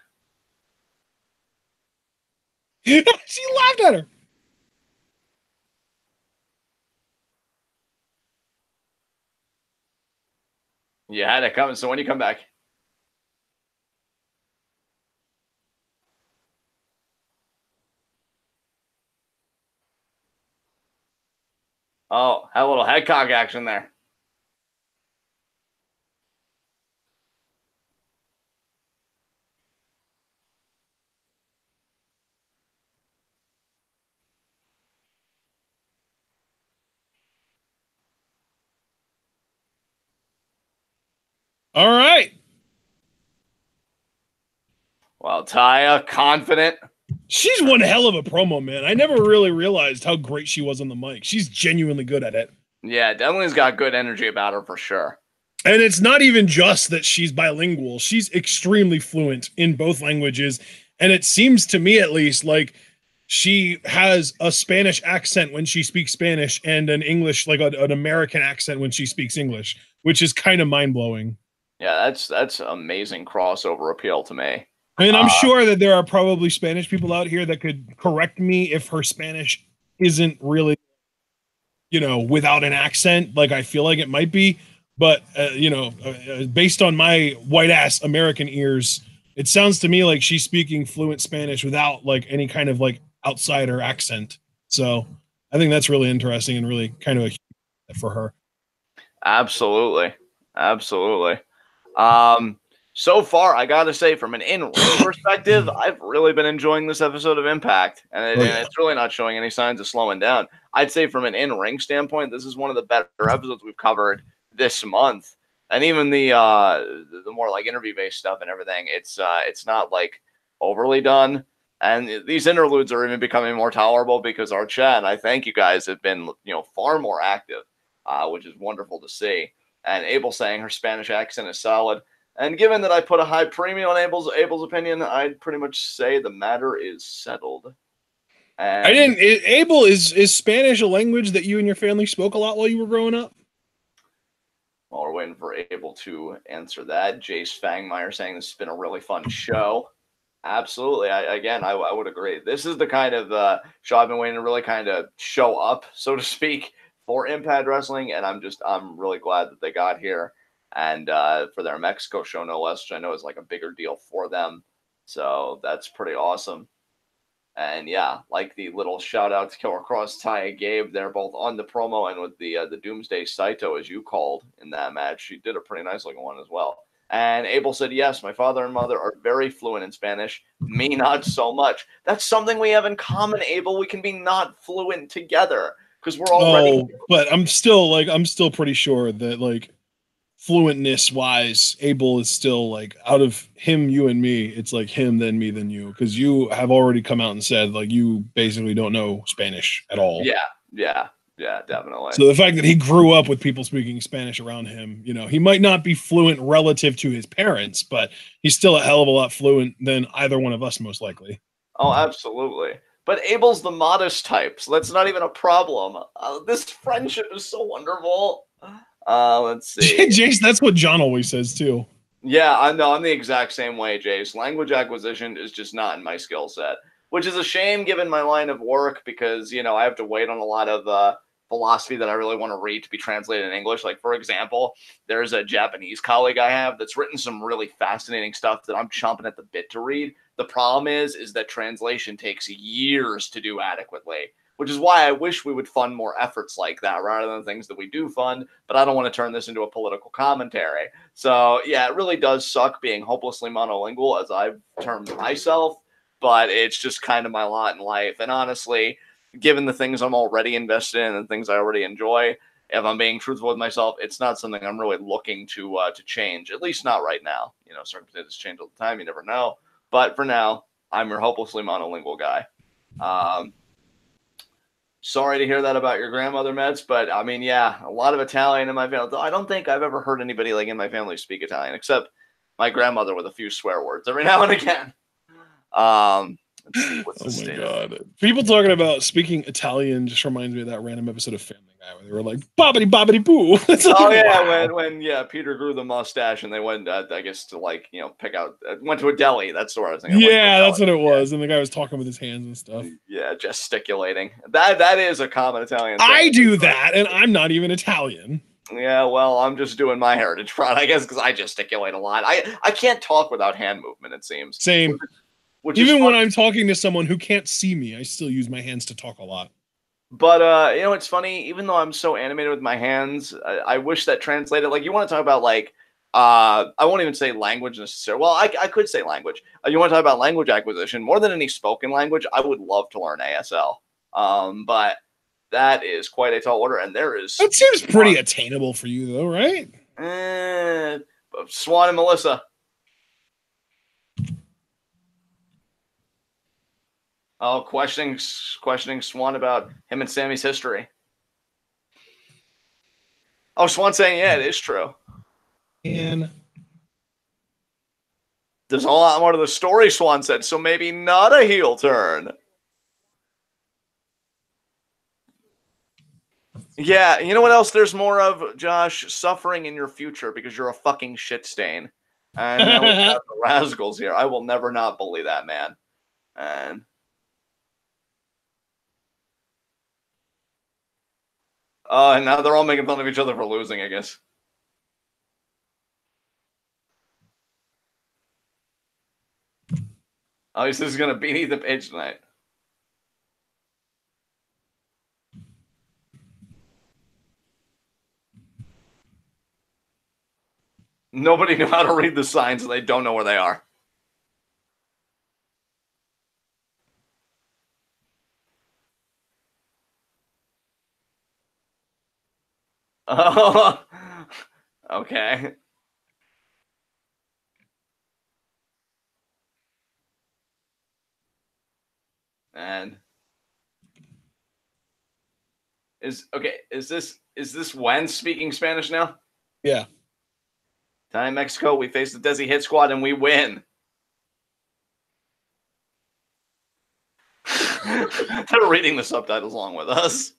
She laughed at her. You had it coming. So when you come back? Oh, had a little head cock action there. All right. Well, Taya, confident. She's one hell of a promo, man. I never really realized how great she was on the mic. She's genuinely good at it. Yeah, definitely's got good energy about her for sure. And it's not even just that she's bilingual. She's extremely fluent in both languages. And it seems to me, at least, like she has a Spanish accent when she speaks Spanish and an English, like an American accent when she speaks English, which is kind of mind-blowing. Yeah, that's amazing crossover appeal to me. I mean, I'm sure that there are probably Spanish people out here that could correct me if her Spanish isn't really, without an accent, like I feel like it might be. But, based on my white-ass American ears, it sounds to me like she's speaking fluent Spanish without, like, any kind of, like, outsider accent. So I think that's really interesting and really kind of a for her. Absolutely. So far, I gotta say, from an in-ring perspective, I've really been enjoying this episode of Impact, and it's really not showing any signs of slowing down. I'd say from an in-ring standpoint, this is one of the better episodes we've covered this month, and even the more like interview-based stuff and everything, it's not like overly done, and these interludes are even becoming more tolerable because our chat, and I thank you guys, have been far more active, which is wonderful to see. And Abel saying her Spanish accent is solid. And given that I put a high premium on Abel's opinion, I'd pretty much say the matter is settled. And Abel, is Spanish a language that you and your family spoke a lot while you were growing up? While we're waiting for Abel to answer that, Jace Fangmeyer saying this has been a really fun show. Absolutely. I would agree. This is the kind of show I've been waiting to really kind of show up, so to speak, for Impact Wrestling, and I'm really glad that they got here. And for their Mexico show, no less, which I know is like a bigger deal for them. So that's pretty awesome. And yeah, like the little shout out to Killer Kross, Taya gave, they're both on the promo and with the Doomsday Saito, as you called in that match. She did a pretty nice looking one as well. And Abel said, yes, my father and mother are very fluent in Spanish. Me, not so much. That's something we have in common, Abel. We can be not fluent together because we're already. Oh, but I'm still pretty sure that, like, fluentness wise, Abel is still, like, out of him, you and me, it's like him, then me, then you, because you have already come out and said, like, you basically don't know Spanish at all. Yeah. Yeah, definitely. So the fact that he grew up with people speaking Spanish around him, you know, he might not be fluent relative to his parents, but he's still a hell of a lot fluent than either one of us, most likely. Oh, absolutely. But Abel's the modest type, so that's not even a problem. This friendship is so wonderful. Let's see. Jace, that's what John always says too. Yeah, I know. I'm the exact same way, Jace. Language acquisition is just not in my skill set, which is a shame given my line of work because, you know, I have to wait on a lot of philosophy that I really want to read to be translated in English. Like, for example, there's a Japanese colleague I have that's written some really fascinating stuff that I'm chomping at the bit to read. The problem is that translation takes years to do adequately, which is why I wish we would fund more efforts like that rather than things that we do fund. But I don't want to turn this into a political commentary. So, yeah, it really does suck being hopelessly monolingual, as I've termed myself, but it's just kind of my lot in life. And honestly, given the things I'm already invested in and things I already enjoy, if I'm being truthful with myself, it's not something I'm really looking to change, at least not right now. You know, circumstances change all the time. You never know. But for now, I'm your hopelessly monolingual guy. Sorry to hear that about your grandmother, Mets, but I mean, yeah, a lot of Italian in my family. I don't think I've ever heard anybody like in my family speak Italian, except my grandmother with a few swear words every now and again. Let's see, what's oh my god! People talking about speaking Italian just reminds me of that random episode of Family Guy where they were like bobbity bobbity boo. Like, oh yeah, wow. when Peter grew the mustache and they went, I guess to like pick out went to a deli. That's what I was thinking. Yeah, that's what it was. And the guy was talking with his hands and stuff. Yeah, gesticulating. That is a common Italian thing. I do that, and I'm not even Italian. Yeah, well, I'm just doing my heritage fraud, I guess, because I gesticulate a lot. I can't talk without hand movement. It seems same. Even when I'm talking to someone who can't see me, I still use my hands to talk a lot. But, you know, it's funny, even though I'm so animated with my hands, I wish that translated, like, you want to talk about, like, I won't even say language necessarily. Well, I could say language. You want to talk about language acquisition, more than any spoken language, I would love to learn ASL. But that is quite a tall order, and there is... That seems pretty attainable for you, though, right? Swann and Melissa. Oh, questioning Swann about him and Sammy's history. Oh, Swann saying, yeah, it is true. And there's a lot more to the story, Swann said, so maybe not a heel turn. Yeah, you know what else there's more of, Josh? Suffering in your future because you're a fucking shit stain. And now we have the Rascalz here. I will never not bully that man. And... and now they're all making fun of each other for losing, I guess. Oh, he's just going to beat the page tonight. Nobody knew how to read the signs, and they don't know where they are. Oh, okay. And is this Wen speaking Spanish now? Yeah. Taya, Mexico, we face the Desi hit squad and we win. They're reading the subtitles along with us.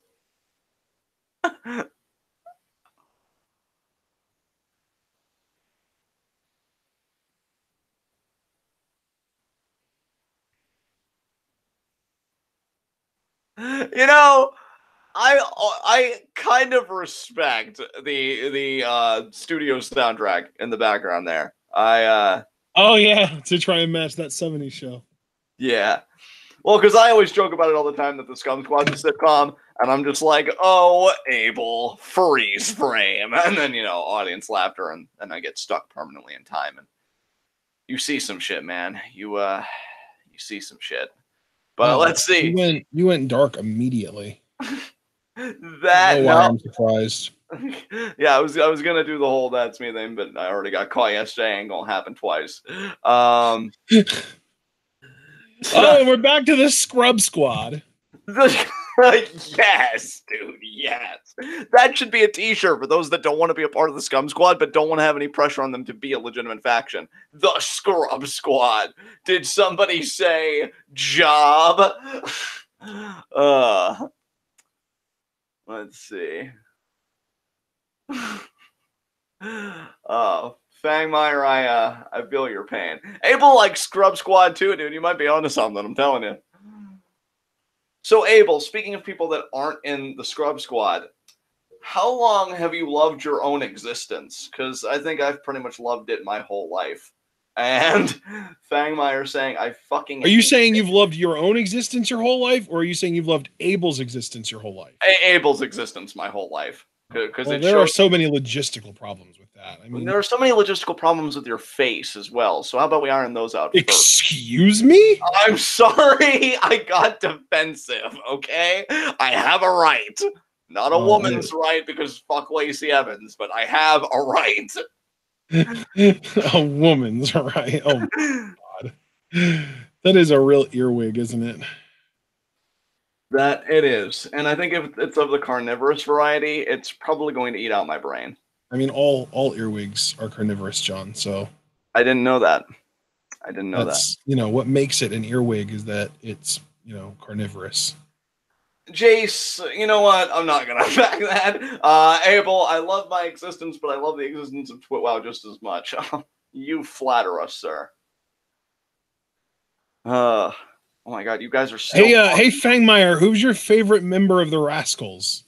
You know, I kind of respect the studio soundtrack in the background there. Oh yeah, to try and match that 70s show. Yeah. Well, because I always joke about it all the time that the Scum Squad's a sitcom, and I'm just like, oh, Abel, freeze frame. And then, you know, audience laughter, and I get stuck permanently in time. And you see some shit, man. You see some shit. But let's see. You went dark immediately. I'm surprised. Yeah, I was gonna do the whole "that's me" thing, but I already got caught yesterday. Ain't gonna happen twice. Oh, and we're back to the Scrub Squad. Yes, dude. Yes. That should be a t-shirt for those that don't want to be a part of the Scum Squad, but don't want to have any pressure on them to be a legitimate faction. The Scrub Squad. Did somebody say job? Let's see. Fangmeyer, I feel your pain. Abel likes Scrub Squad too, dude. You might be onto something, I'm telling you. So, Abel, speaking of people that aren't in the Scrub Squad, how long have you loved your own existence? Because I think I've pretty much loved it my whole life. And Fangmeyer saying, I fucking Are you saying you've loved your own existence your whole life, or are you saying you've loved Abel's existence your whole life? Abel's existence my whole life. Well, there are so many logistical problems with that. I mean, there are so many logistical problems with your face as well. So how about we iron those out first? Excuse me? I'm sorry. I got defensive, okay? I have a right. Not a woman's right because fuck Lacey Evans, but I have a right. A woman's right. Oh, my God. That is a real earwig, isn't it? That it is. And I think if it's of the carnivorous variety, it's probably going to eat out my brain. I mean, all earwigs are carnivorous, John, so. I didn't know that. I didn't know that. You know, what makes it an earwig is that it's, you know, carnivorous. Jace, you know what? I'm not going to back that. Abel, I love my existence, but I love the existence of TWitWoW just as much. You flatter us, sir. Oh my God, you guys are so Hey, Fangmeyer, who's your favorite member of the Rascalz?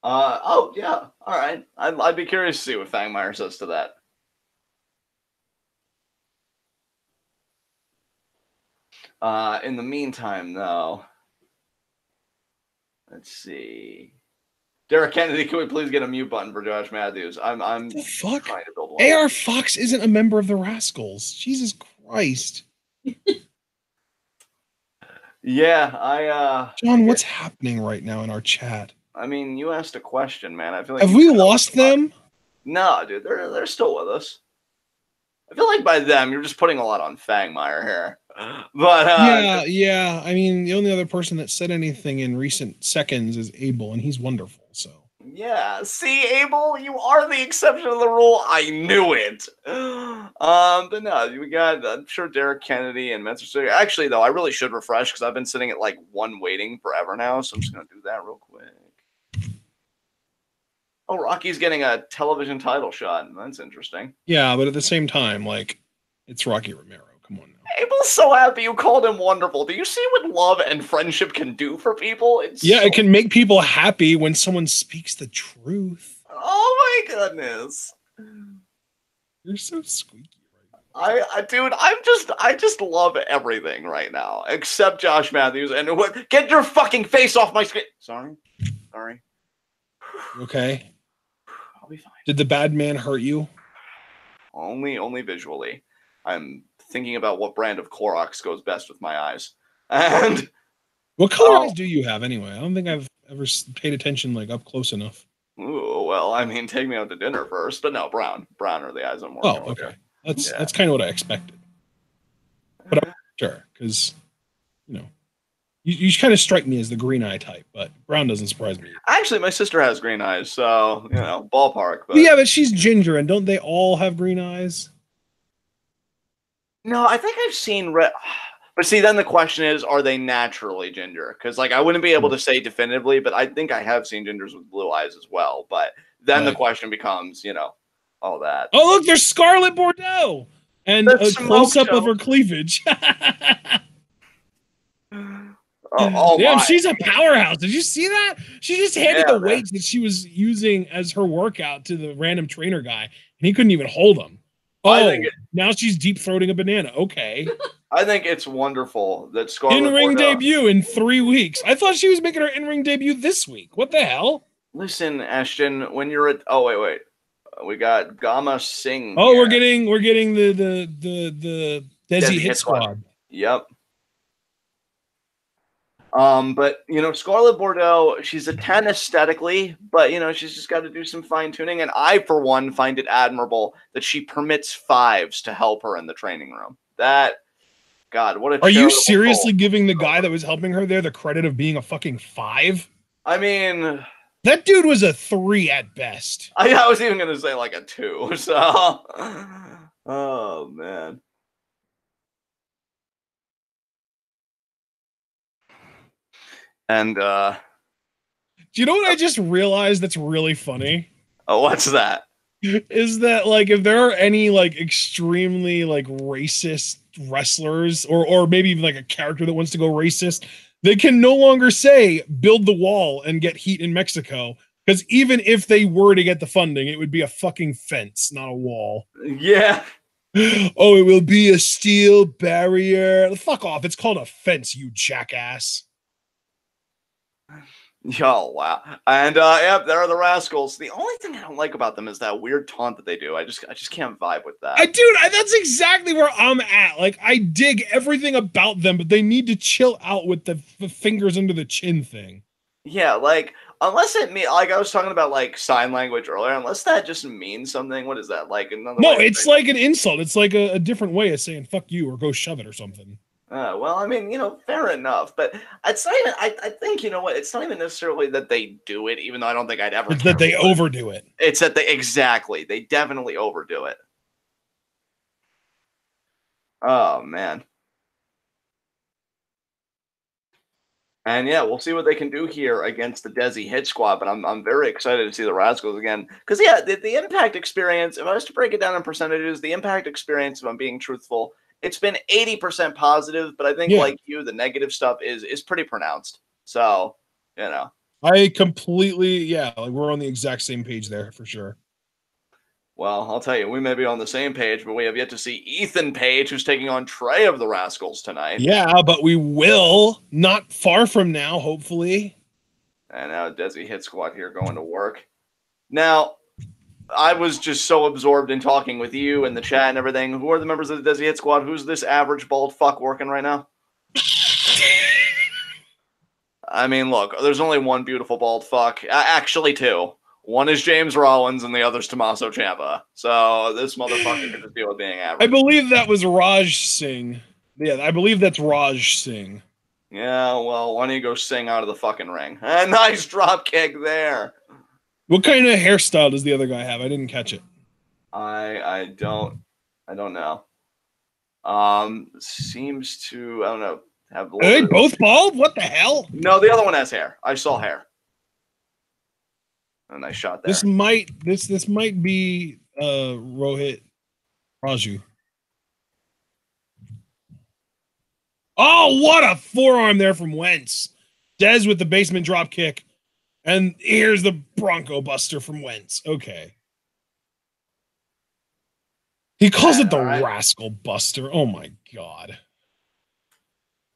Oh yeah, all right. I'd be curious to see what Fangmeyer says to that. In the meantime, though, let's see. Derek Kennedy, can we please get a mute button for Josh Matthews? I'm the fuck? trying to build one. AR Fox isn't a member of the Rascalz. Jesus Christ. Yeah, John, what's happening right now in our chat? I mean, you asked a question, man. I feel like have we lost them? No, dude, they're still with us. I feel like by them, you're just putting a lot on Fangmeyer here. But yeah. I mean, the only other person that said anything in recent seconds is Abel, and he's wonderful. So yeah, see, Abel, you are the exception to the rule. I knew it. But no, we got, I'm sure, Derek Kennedy and Metzer. Actually, though, I really should refresh because I've been sitting at like 1 waiting forever now. So I'm just gonna do that real quick. Oh, Rocky's getting a television title shot. That's interesting. Yeah, but at the same time, like, it's Rocky Romero. Come on now. Abel's so happy you called him wonderful. Do you see what love and friendship can do for people? It can make people happy when someone speaks the truth. Oh my goodness. You're so squeaky right now. Dude, I just love everything right now, except Josh Matthews. And get your fucking face off my screen. Sorry. Okay. I'll be fine. Did the bad man hurt you? Only visually. I'm thinking about what brand of Clorox goes best with my eyes. And what color eyes do you have anyway? I don't think I've ever paid attention like up close enough. Ooh, well, I mean, take me out to dinner first, but no, brown are the eyes I'm working. Oh, okay. That's kind of what I expected. But I'm sure, because you know, you kind of strike me as the green eye type, but brown doesn't surprise me. Actually, my sister has green eyes, so you know, ballpark. But yeah, but she's ginger, and don't they all have green eyes? No, I think I've seen red. But see, then the question is, are they naturally ginger? Because like I wouldn't be able to say definitively, but I think I have seen gingers with blue eyes as well. But then the question becomes, you know, all that. Oh, look, there's Scarlet Bordeaux and a close-up of her cleavage. Damn, she's a powerhouse. Did you see that? She just handed the weights that she was using as her workout to the random trainer guy, and he couldn't even hold them. Oh, now she's deep-throating a banana. Okay. I think it's wonderful that Scarlet in-ring debut in 3 weeks. I thought she was making her in-ring debut this week. What the hell? Listen, Ashton, when you're at wait. We got Gama Singh. Oh, we're getting the Desi hit squad. Yep. But you know, Scarlet Bordeaux, she's a 10 aesthetically, but you know, she's just got to do some fine tuning. And I, for one, find it admirable that she permits 5s to help her in the training room. God, what a Are you seriously giving the guy that was helping her there the credit of being a fucking 5? I mean, that dude was a 3 at best. I was even gonna say like a 2. So, oh man. And do you know what I just realized that's really funny? Oh, what's that? Is that like if there are any like extremely like racist wrestlers or maybe even like a character that wants to go racist, they can no longer say build the wall and get heat in Mexico, because even if they were to get the funding, it would be a fucking fence, not a wall. Yeah. Oh, it will be a steel barrier. Fuck off. It's called a fence, you jackass. Oh, wow. And yep, there are the Rascalz. The only thing I don't like about them is that weird taunt that they do. I just can't vibe with that. That's exactly where I'm at. Like, I dig everything about them, but they need to chill out with the fingers under the chin thing. Yeah, like, unless it means, like I was talking about like sign language earlier, unless that just means something. What is that? Like another No, it's like an insult. It's like a different way of saying fuck you or go shove it or something. Well, I mean, fair enough, but it's not even. I think, you know what? It's not even necessarily that they do it, even though I don't think I'd ever. It's that they overdo it. It's that they definitely overdo it. Oh man. And yeah, we'll see what they can do here against the Desi hit squad. But I'm very excited to see the Rascalz again, because yeah, the Impact experience. If I was to break it down in percentages, the Impact experience, if I'm being truthful, it's been 80% positive, but I think like you, the negative stuff is pretty pronounced. So, I completely, like we're on the exact same page there for sure. Well, I'll tell you, we may be on the same page, but we have yet to see Ethan Page, who's taking on Trey of the Rascalz tonight. Yeah, but we will not far from now, hopefully. And now Desi hit squad here going to work. Now, I was just so absorbed in talking with you and the chat and everything. Who are the members of the Desi hit squad? Who's this average bald fuck working right now? I mean, look, there's only one beautiful bald fuck. Actually, two. One is James Rollins and the other's Tommaso Ciampa. So this motherfucker can just deal with being average. I believe that was Raj Singh. Yeah, I believe that's Raj Singh. Yeah, well, why don't you go sing out of the fucking ring? A nice drop kick there. What kind of hairstyle does the other guy have? I didn't catch it. I don't know. Seems to, I don't know, have. Are they both bald? What the hell? No, the other one has hair. I saw hair. A nice shot there. This might be Rohit Raju. Oh, what a forearm there from Wentz. Dez with the basement drop kick. And here's the Bronco Buster from Wentz. Okay. He calls it the Rascal Buster. Oh my God.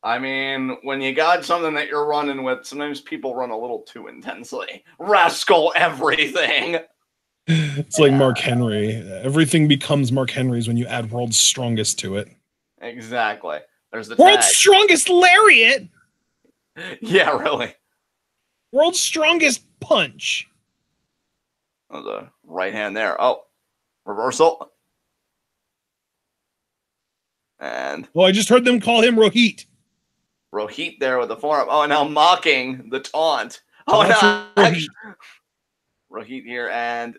I mean, when you got something that you're running with, sometimes people run a little too intensely. Rascal everything. It's like Mark Henry. Everything becomes Mark Henry's when you add World's Strongest to it. Exactly. There's the World's tag. Strongest Lariat. Yeah, really. World's Strongest Punch. Oh, the right hand there. Oh, reversal. And I just heard them call him Rohit. Rohit there with the forearm. Oh, and now mocking the taunt. Oh, no. Rohit here and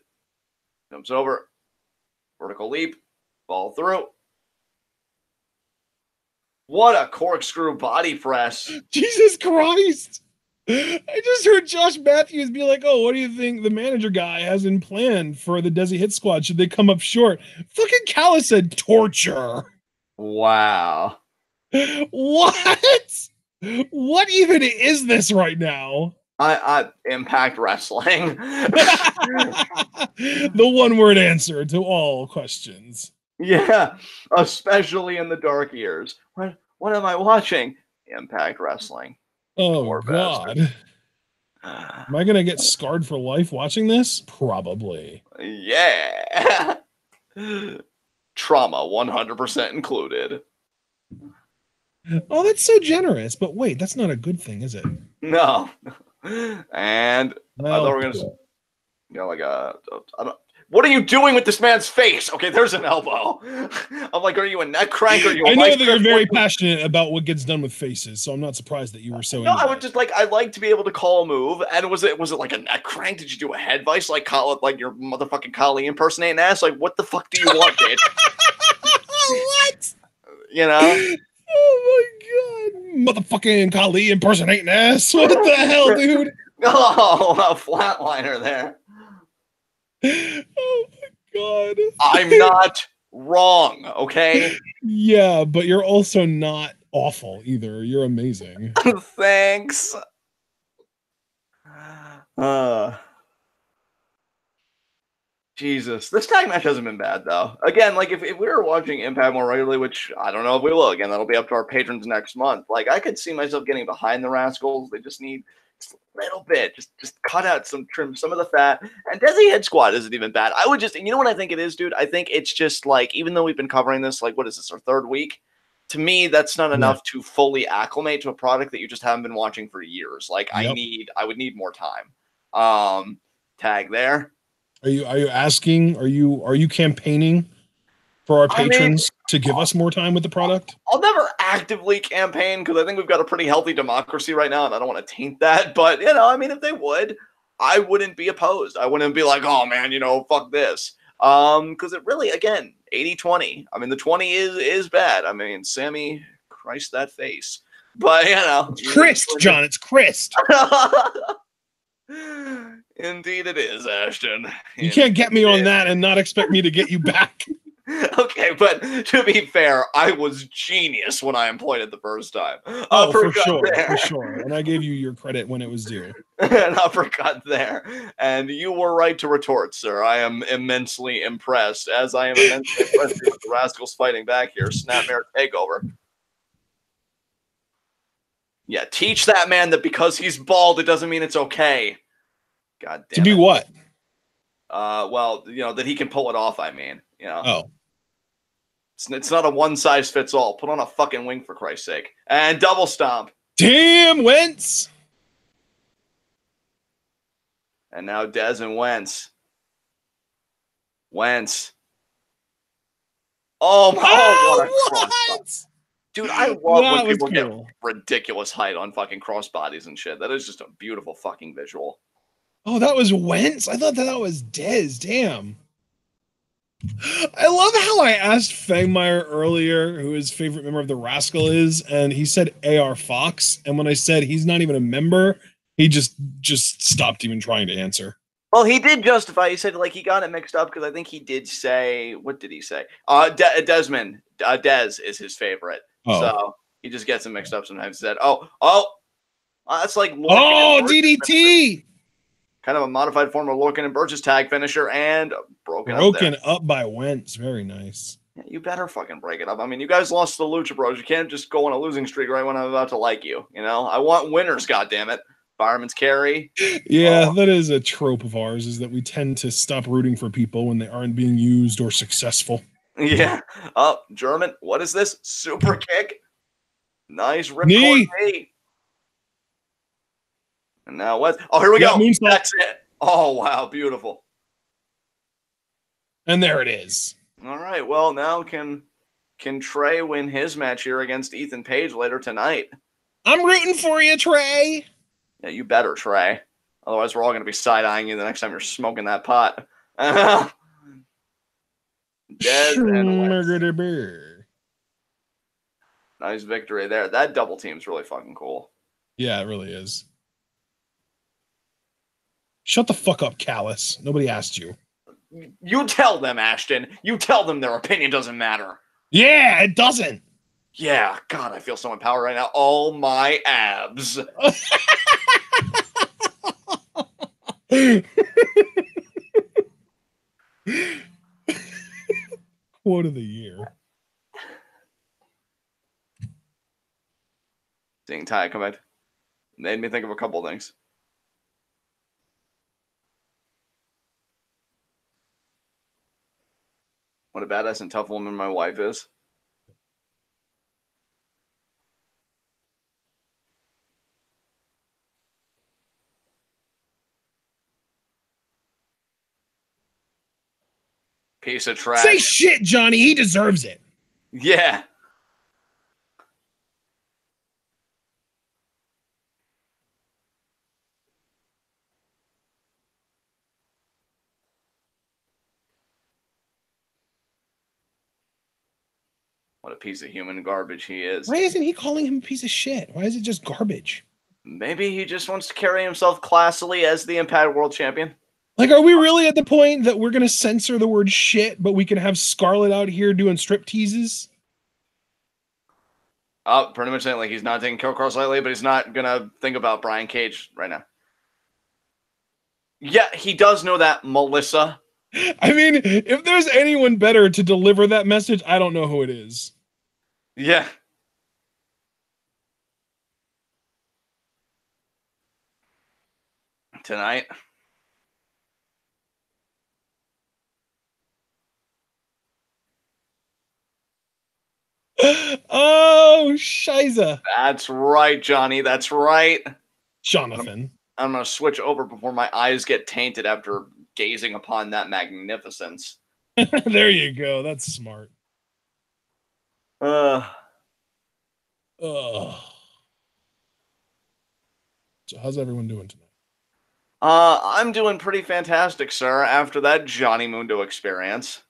jumps over. Vertical leap. Fall through. What a corkscrew body press. Jesus Christ. I just heard Josh Matthews be like, oh, what do you think the manager guy has in plan for the Desi Hit Squad? Should they come up short? Fucking Callis said torture. Wow. What? What even is this right now? I Impact Wrestling. The one-word answer to all questions. Yeah, especially in the dark years. What am I watching? Impact Wrestling. Oh, poor God. Am I going to get scarred for life watching this? Probably. Yeah. Trauma 100% included. Oh, that's so generous. But wait, that's not a good thing, is it? No. And I thought we were going to, like What are you doing with this man's face? Okay, there's an elbow. I'm like, are you a neck crank? Are you a I know vice that you're grip? very passionate about what gets done with faces, so I'm not surprised that you were so No, into I would that. just like I'd like to be able to call a move. And was it like a neck crank? Did you do a head vice like your motherfucking Kali impersonating ass? Like what the fuck do you want, bitch? What? You know? Oh my god. Motherfucking Kali impersonating ass. What the hell, dude? Oh, a flatliner there. Oh my god. I'm not wrong, okay? Yeah, but you're also not awful either. You're amazing. Thanks. Jesus. This tag match hasn't been bad, though. Again, like, if we were watching Impact more regularly, which I don't know if we will, again, that'll be up to our patrons next month. Like, I could see myself getting behind the Rascalz. They just need just a little bit. Just cut out trim some of the fat. And Desi Head Squad isn't even bad. I would just, you know what I think it is, dude? I think it's just, like, even though we've been covering this, like, what is this, our third week? To me, that's not enough to fully acclimate to a product that you just haven't been watching for years. Like, I would need more time. Tag there. Are you asking? Are you campaigning for our patrons to give us more time with the product? I'll never actively campaign because I think we've got a pretty healthy democracy right now, and I don't want to taint that. But if they would, I wouldn't be opposed. I wouldn't be like, oh man, fuck this. Because it really, again, 80-20. I mean, the 20 is bad. I mean, Sammy, Christ, that face. But It's Christ, John. It's Christ. Indeed it is, Ashton. You can't get me on that and not expect me to get you back. Okay, but to be fair, I was genius when I employed it the first time. Oh, for sure. And I gave you your credit when it was due. An uppercut there. And you were right to retort, sir. I am immensely impressed, as I am immensely impressed with the Rascalz fighting back here. Snapmare takeover. Yeah, teach that man that because he's bald, it doesn't mean it's okay. God damn it. To be what? Well, that he can pull it off, I mean. Oh. It's not a one-size-fits-all. Put on a fucking wing, for Christ's sake. And double stomp. Damn, Wentz. And now Dez and Wentz. Oh, my. What? Dude, I love when people get ridiculous height on fucking crossbodies and shit. That is just a beautiful fucking visual. Oh, that was Wentz? I thought that was Dez. Damn. I love how I asked Fangmeyer earlier who his favorite member of the Rascal is, and he said AR Fox. And when I said he's not even a member, he just stopped even trying to answer. Well, he did justify. He said like he got it mixed up because I think he did say, what did he say? Desmond, Dez is his favorite. Oh. So he just gets them mixed up sometimes. He said, that's like DDT. Kind of a modified form of Lorcan and Burgess tag finisher and broken up by Wentz. Very nice. Yeah, you better fucking break it up. I mean, you guys lost to the Lucha Bros. You can't just go on a losing streak right when I'm about to like you. I want winners, goddammit. Fireman's carry. Yeah, that is a trope of ours, is that we tend to stop rooting for people when they aren't being used or successful. Yeah. German. What is this? Super kick. Nice rip knee. And now what? Oh, here we go. That's it. Oh, wow. Beautiful. And there it is. All right. Well, now can Trey win his match here against Ethan Page later tonight? I'm rooting for you, Trey. Yeah, you better, Trey. Otherwise, we're all going to be side-eyeing you the next time you're smoking that pot. Dead and Wentz. Nice victory there. That double team's really fucking cool. Yeah, it really is. Shut the fuck up, Callus. Nobody asked you. You tell them, Ashton. You tell them their opinion doesn't matter. Yeah, it doesn't. Yeah, God, I feel so empowered right now. All my abs. Quote of the year. Seeing Taya come back made me think of a couple things. What a badass and tough woman my wife is. Piece of trash. Say shit, Johnny. He deserves it. Yeah. What a piece of human garbage he is. Why isn't he calling him a piece of shit? Why is it just garbage? Maybe he just wants to carry himself classily as the Impact World Champion. Like, are we really at the point that we're going to censor the word shit, but we can have Scarlett out here doing strip teases? Pretty much saying like he's not taking Killer Cross lightly, but he's not going to think about Brian Cage right now. Yeah, he does know that, Melissa. I mean, if there's anyone better to deliver that message, I don't know who it is. Yeah. Tonight. Oh, Shiza. That's right, Johnny. That's right. Jonathan. I'm going to switch over before my eyes get tainted after gazing upon that magnificence. There you go. That's smart. Oh. So how's everyone doing tonight? I'm doing pretty fantastic, sir, after that Johnny Mundo experience.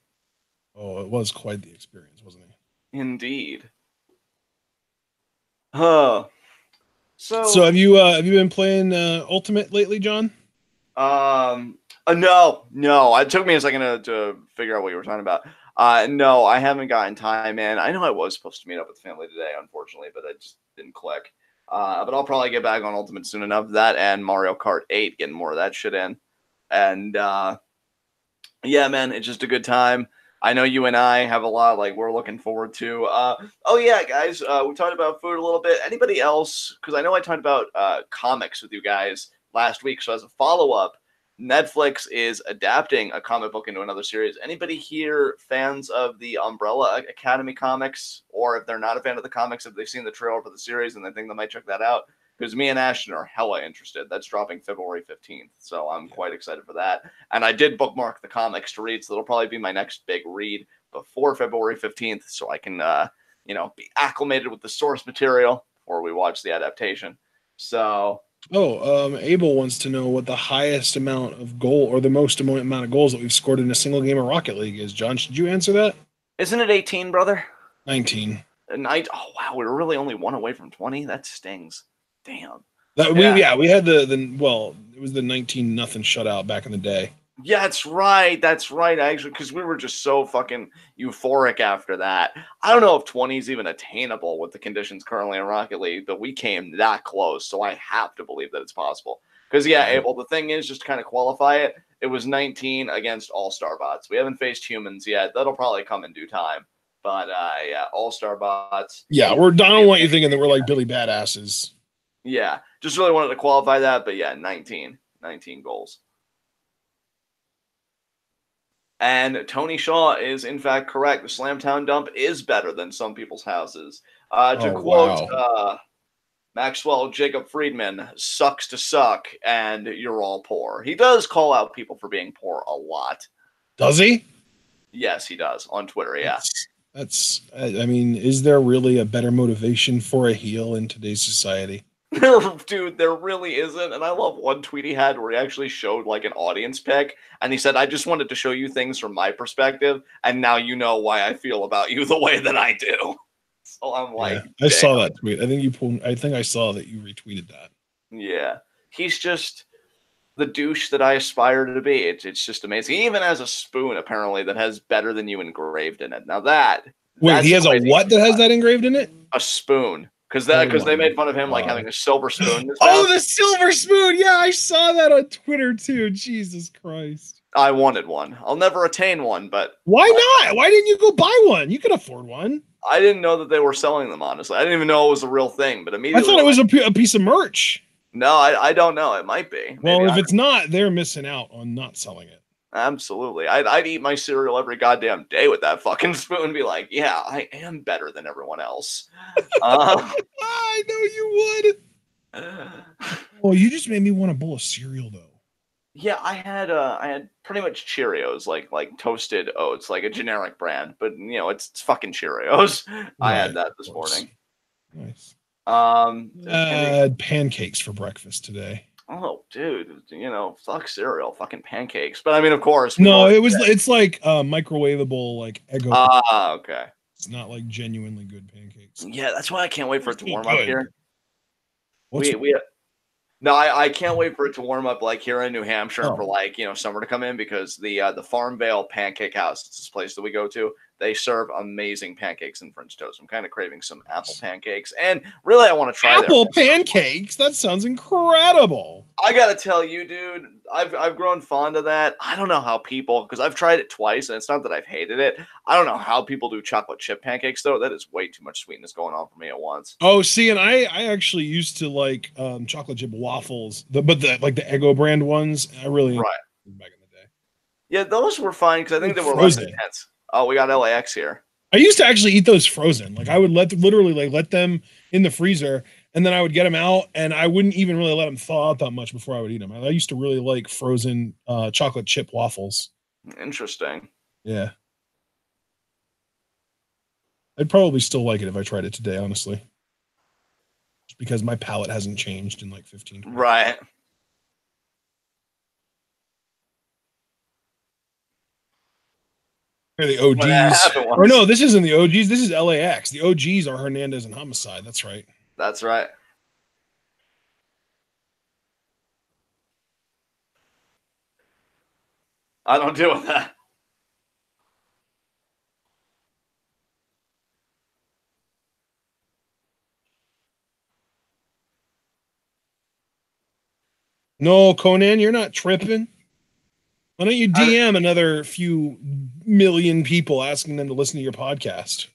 Oh, it was quite the experience, wasn't it? Indeed. So have you been playing Ultimate lately, John? No. It took me a second to figure out what you were talking about. No, I haven't gotten time in. I know I was supposed to meet up with the family today, unfortunately, but it just didn't click. But I'll probably get back on Ultimate soon enough. That and Mario Kart 8, getting more of that shit in. And yeah, man, it's just a good time. I know you and I have a lot like we're looking forward to. Oh yeah, guys, we talked about food a little bit. Anybody else? Because I know I talked about comics with you guys last week. So as a follow-up, Netflix is adapting a comic book into another series. Anybody here fans of the Umbrella Academy comics? Or if they're not a fan of the comics, if they've seen the trailer for the series and they think they might check that out? Because me and Ashton are hella interested. That's dropping February 15th. So I'm quite excited for that. And I did bookmark the comics to read, so that'll probably be my next big read before February 15th, so I can, be acclimated with the source material before we watch the adaptation. So... Abel wants to know what the highest amount of goal or the most amount of goals that we've scored in a single game of Rocket League is. John, should you answer that? Isn't it 18, brother? 19. Oh, wow, we were really only one away from 20? That stings. Damn. We had it was the 19-0 shutout back in the day. Yeah, that's right, actually, because we were just so fucking euphoric after that. I don't know if 20 is even attainable with the conditions currently in Rocket League, but we came that close, so I have to believe that it's possible. Because, Abel, the thing is, just to kind of qualify it, it was 19 against All-Star bots. We haven't faced humans yet. That'll probably come in due time. But, All-Star bots. Yeah, I don't want you thinking that we're like Billy Badasses. Yeah, just really wanted to qualify that, but 19 goals. And Tony Shaw is, in fact, correct. The Slamtown dump is better than some people's houses. To quote Maxwell Jacob Friedman, sucks to suck, and you're all poor. He does call out people for being poor a lot. Does he? Yes, he does. On Twitter, yeah. I mean, is there really a better motivation for a heel in today's society? Dude, there really isn't. And I love one tweet he had where he actually showed like an audience pic, and he said, I just wanted to show you things from my perspective, and now you know why I feel about you the way that I do. So I'm like, I saw that tweet. I think I saw that you retweeted that. Yeah. He's just the douche that I aspire to be. It's just amazing. He even has a spoon apparently that has better than you engraved in it. Now wait, he has a what that has that engraved in it? A spoon. Because they made fun of him like having a silver spoon. The silver spoon! Yeah, I saw that on Twitter too. Jesus Christ! I wanted one. I'll never attain one, but why not? Why didn't you go buy one? You could afford one. I didn't know that they were selling them. Honestly, I didn't even know it was a real thing. But immediately, I thought it was a piece of merch. No, I don't know. It might be. Well, if it's not, they're missing out on not selling it. Absolutely. I'd eat my cereal every goddamn day with that fucking spoon and be like, yeah, I am better than everyone else. I know you would. Well, you just made me want a bowl of cereal, though. Yeah, I had pretty much Cheerios, like toasted oats, like a generic brand, but it's fucking Cheerios. I had Right, that of this course. morning. Nice. Pancakes. Pancakes for breakfast today. Oh, dude, fuck cereal, fucking pancakes. But I mean, of course, we've No, already. it's like microwavable, like Eggo. Ah, okay. It's not like genuinely good pancakes. Yeah, that's why I can't wait for They're it to still warm up good. here. What's We No, I can't wait for it to warm up like here in New Hampshire and for oh. like summer to come in because the Farmvale Pancake House, it's this place that we go to. They serve amazing pancakes and French toast. I'm kind of craving some apple pancakes, and really, I want to try their Apple pancakes? That sounds incredible. I gotta tell you, dude, I've grown fond of that. I don't know how people, because I've tried it twice, and it's not that I've hated it. I don't know how people do chocolate chip pancakes though. That is way too much sweetness going on for me at once. Oh, see, and I actually used to like chocolate chip waffles, but the like the Eggo brand ones. I really Right. back in the day. Yeah, those were fine because I think they were less Frozen. intense. Oh, we got LAX here. I used to actually eat those frozen. Like I would literally let them in the freezer, and then I would get them out, and I wouldn't even really let them thaw out that much before I would eat them. I used to really like frozen chocolate chip waffles. Interesting. Yeah. I'd probably still like it if I tried it today, honestly. Just because my palate hasn't changed in like 15 years. Right. Or the OGs. Or no, this isn't the OGs. This is LAX. The OGs are Hernandez and Homicide. That's right. That's right. I don't deal with that. No, Conan, you're not tripping. Why don't you DM another few million people asking them to listen to your podcast?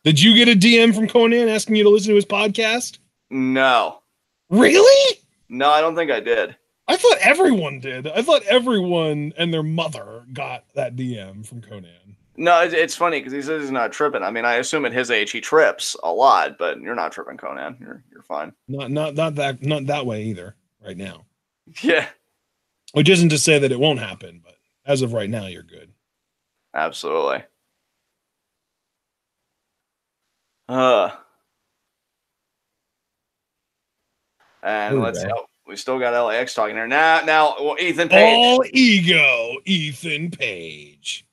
Did you get a DM from Conan asking you to listen to his podcast? No. Really? No, I don't think I did. I thought everyone did. I thought everyone and their mother got that DM from Conan. No, it's funny because he says he's not tripping. I mean, I assume at his age he trips a lot, but you're not tripping, Conan. You're fine. Not that way either. Right now. Yeah. Which isn't to say that it won't happen, but as of right now, you're good. Absolutely. And let's see. Oh, we still got LAX talking here. Now, well, Ethan Page. All ego, Ethan Page.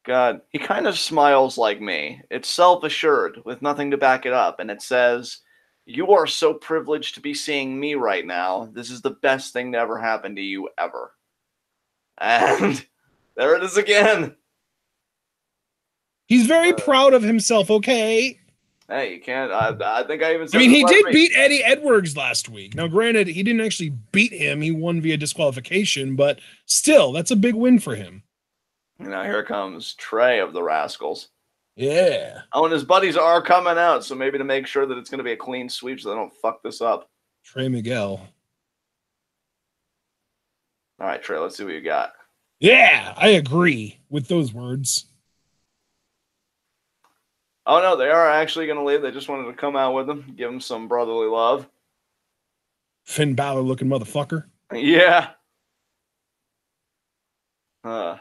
God, he kind of smiles like me. It's self-assured with nothing to back it up. And it says, "You are so privileged to be seeing me right now. This is the best thing to ever happen to you ever." And there it is again. He's very proud of himself, okay? Hey, you can't. I think I even said he did beat Eddie Edwards last week. Now, granted, he didn't actually beat him. He won via disqualification, but still, that's a big win for him. Now here comes Trey of the Rascalz. Yeah. Oh, and his buddies are coming out, so maybe to make sure that it's going to be a clean sweep so they don't fuck this up. Trey Miguel. All right, Trey, let's see what you got. Yeah, I agree with those words. Oh, no, they are actually going to leave. They just wanted to come out with them, give them some brotherly love. Finn Balor looking motherfucker. Yeah. My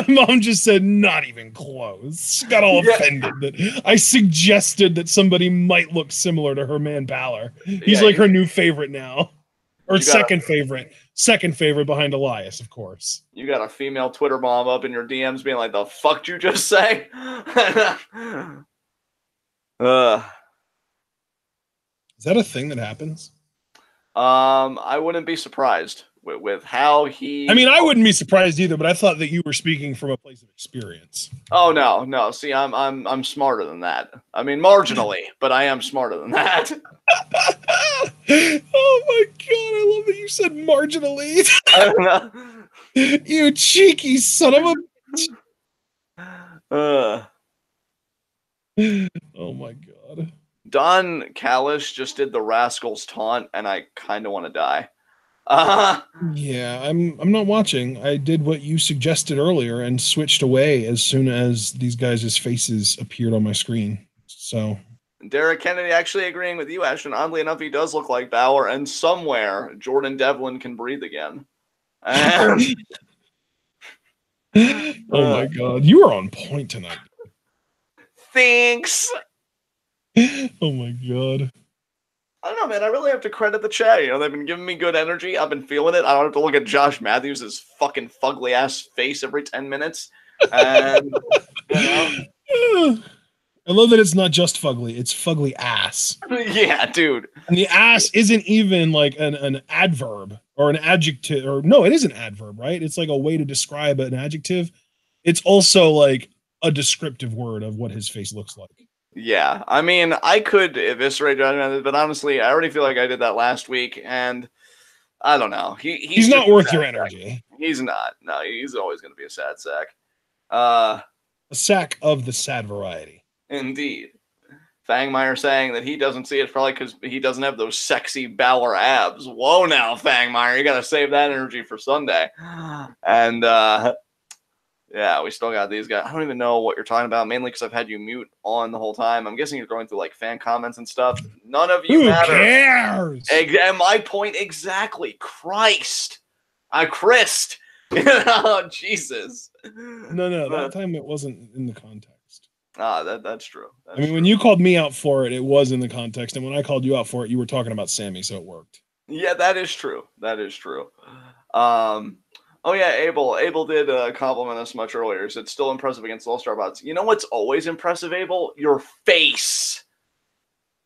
mom just said, not even close. She got all offended that I suggested that somebody might look similar to her man Balor. He's like her new favorite now. Or second favorite. Second favorite behind Elias, of course. You got a female Twitter mom up in your DMs being like, "The fuck did you just say?" Is that a thing that happens? I wouldn't be surprised with how he. I mean, I wouldn't be surprised either, but I thought that you were speaking from a place of experience. Oh no. See, I'm smarter than that. I mean, marginally, but I am smarter than that. Oh my god, I love that you said marginally. You cheeky son of a. Oh my god. Don Callis just did the Rascalz taunt, and I kind of want to die. Yeah, I'm not watching. I did what you suggested earlier and switched away as soon as these guys' faces appeared on my screen. So Derek Kennedy actually agreeing with you, Ashton. Oddly enough, he does look like Bauer, and somewhere Jordan Devlin can breathe again. Oh my god, you are on point tonight. Thanks. Oh my god. I don't know, man. I really have to credit the chat. You know, they've been giving me good energy. I've been feeling it. I don't have to look at Josh Matthews' fucking fugly ass face every 10 minutes. And you know. I love that it's not just fugly, it's fugly ass. Yeah, dude. And the ass isn't even like an adverb or an adjective, or no, it is an adverb, right? It's like a way to describe an adjective. It's also like a descriptive word of what his face looks like. Yeah, I mean, I could eviscerate Josh, but honestly, I already feel like I did that last week, and I don't know. He's not worth your energy. He's not. No, he's always going to be a sad sack. A sack of the sad variety. Indeed. Fangmeyer saying that he doesn't see it probably because he doesn't have those sexy Balor abs. Whoa now, Fangmeyer. You got to save that energy for Sunday. And, yeah, we still got these guys. I don't even know what you're talking about, mainly because I've had you mute on the whole time. I'm guessing you're going through, like, fan comments and stuff. None of you matter. Who cares? My point exactly. Christ. Christ. Oh, Jesus. No, that time it wasn't in the context. That's true. I mean, when you called me out for it, it was in the context, and when I called you out for it, you were talking about Sammy, so it worked. Yeah, that is true. That is true. Oh yeah, Abel did compliment us much earlier. He said, "It's still impressive against All-Star bots." You know what's always impressive, Abel? Your face.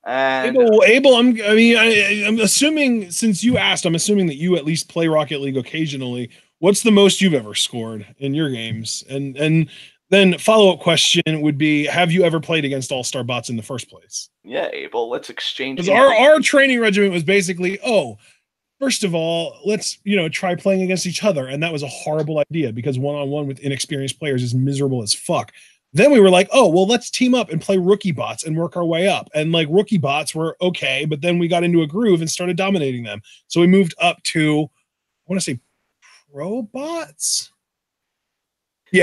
And Abel, I'm assuming, since you asked, I'm assuming that you at least play Rocket League occasionally. What's the most you've ever scored in your games? And then follow-up question would be, have you ever played against All-Star bots in the first place? Yeah, Abel, let's exchange. Because our training regimen was basically, first of all, let's try playing against each other, and that was a horrible idea because one-on-one with inexperienced players is miserable as fuck. Then we were like, well, let's team up and play rookie bots and work our way up. And like rookie bots were okay, but then we got into a groove and started dominating them. So we moved up to, I want to say, pro bots. Yeah.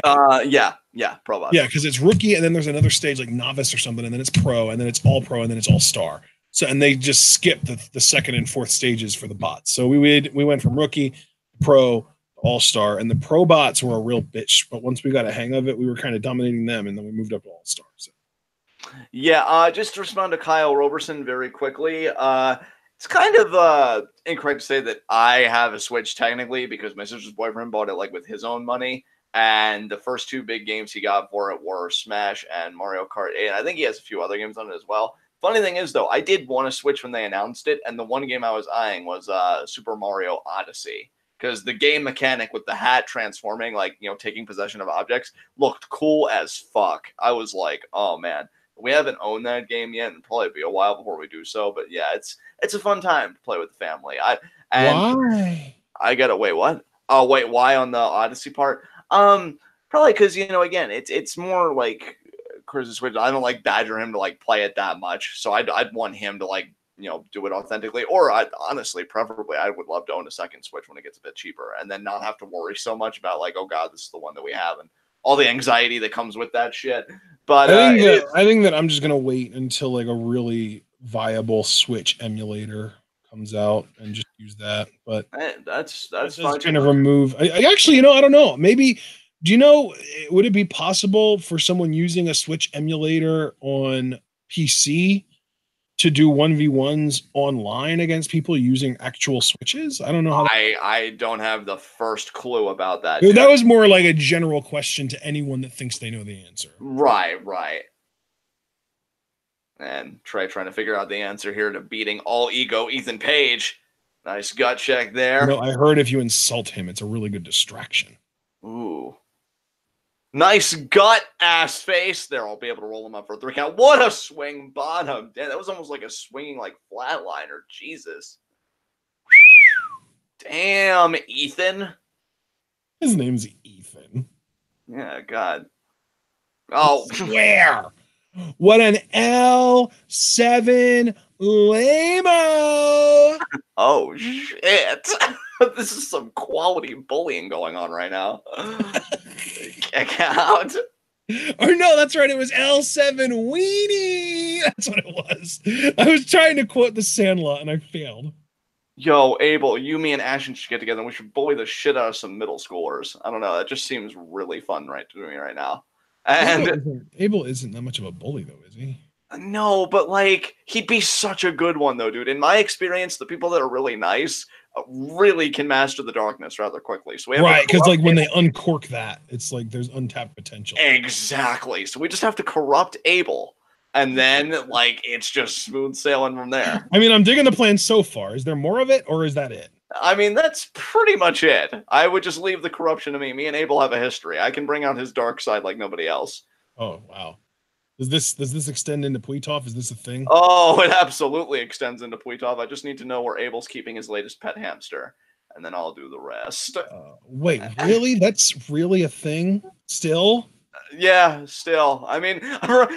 Pro bots. Yeah, because it's rookie, and then there's another stage like novice or something, and then it's pro, and then it's all pro, and then it's all star. So, and they just skipped the second and fourth stages for the bots. So we went from rookie, pro, all-star, and the pro bots were a real bitch. But once we got a hang of it, we were kind of dominating them, and then we moved up to all-star. So. Yeah, just to respond to Kyle Roberson very quickly, it's kind of incorrect to say that I have a Switch technically because my sister's boyfriend bought it like with his own money, and the first two big games he got for it were Smash and Mario Kart 8, and I think he has a few other games on it as well. Funny thing is, though, I did want to Switch when they announced it, and the one game I was eyeing was Super Mario Odyssey. Because the game mechanic with the hat transforming, like, taking possession of objects, looked cool as fuck. I was like, oh, man. We haven't owned that game yet, and probably be a while before we do so. But, yeah, it's a fun time to play with the family. Why? I gotta, wait, what? Oh, wait, why on the Odyssey part? Probably because, again, it's more like Chris Switch. I don't, like, badger him to, like, play it that much. So I'd want him to, like, do it authentically, or honestly, preferably, I would love to own a second Switch when it gets a bit cheaper, and then not have to worry so much about like, oh god, this is the one that we have, and all the anxiety that comes with that shit. But I think that I'm just gonna wait until like a really viable Switch emulator comes out and just use that. But that's fine. Kind of remove. I actually, I don't know. Maybe. Do you know? Would it be possible for someone using a Switch emulator on PC to do 1v1s online against people using actual Switches? I don't know how. I don't have the first clue about that. That was more like a general question to anyone that thinks they know the answer. Right. And Trey trying to figure out the answer here to beating all ego Ethan Page. Nice gut check there. I heard if you insult him, it's a really good distraction. Ooh. Nice gut ass face there. I'll be able to roll him up for a 3 count. What a swing bottom. Damn, that was almost like a swinging like flatliner. Jesus. Damn, Ethan. His name's Ethan. Yeah, God. Oh, swear. What an L7 lame-o. Oh, shit. This is some quality bullying going on right now. Kick out. Or no, that's right. It was L7 Weenie. That's what it was. I was trying to quote the Sandlot and I failed. Yo, Abel, you, me, and Ashton should get together and we should bully the shit out of some middle schoolers. I don't know. That just seems really fun to me right now. And Abel isn't that much of a bully, though, is he? No, but like, he'd be such a good one, though, dude. In my experience, the people that are really nice really can master the darkness rather quickly. So we have right, because like when they uncork that, it's like there's untapped potential. Exactly. So we just have to corrupt Abel. And then, like, it's just smooth sailing from there. I mean, I'm digging the plan so far. Is there more of it, or is that it? I mean, that's pretty much it. I would just leave the corruption to me. Me and Abel have a history. I can bring out his dark side like nobody else. Oh, wow. Does this extend into Puitov? Is this a thing? Oh, it absolutely extends into Puitov. I just need to know where Abel's keeping his latest pet hamster, and then I'll do the rest. Wait, really? That's really a thing still? Yeah, still. I mean,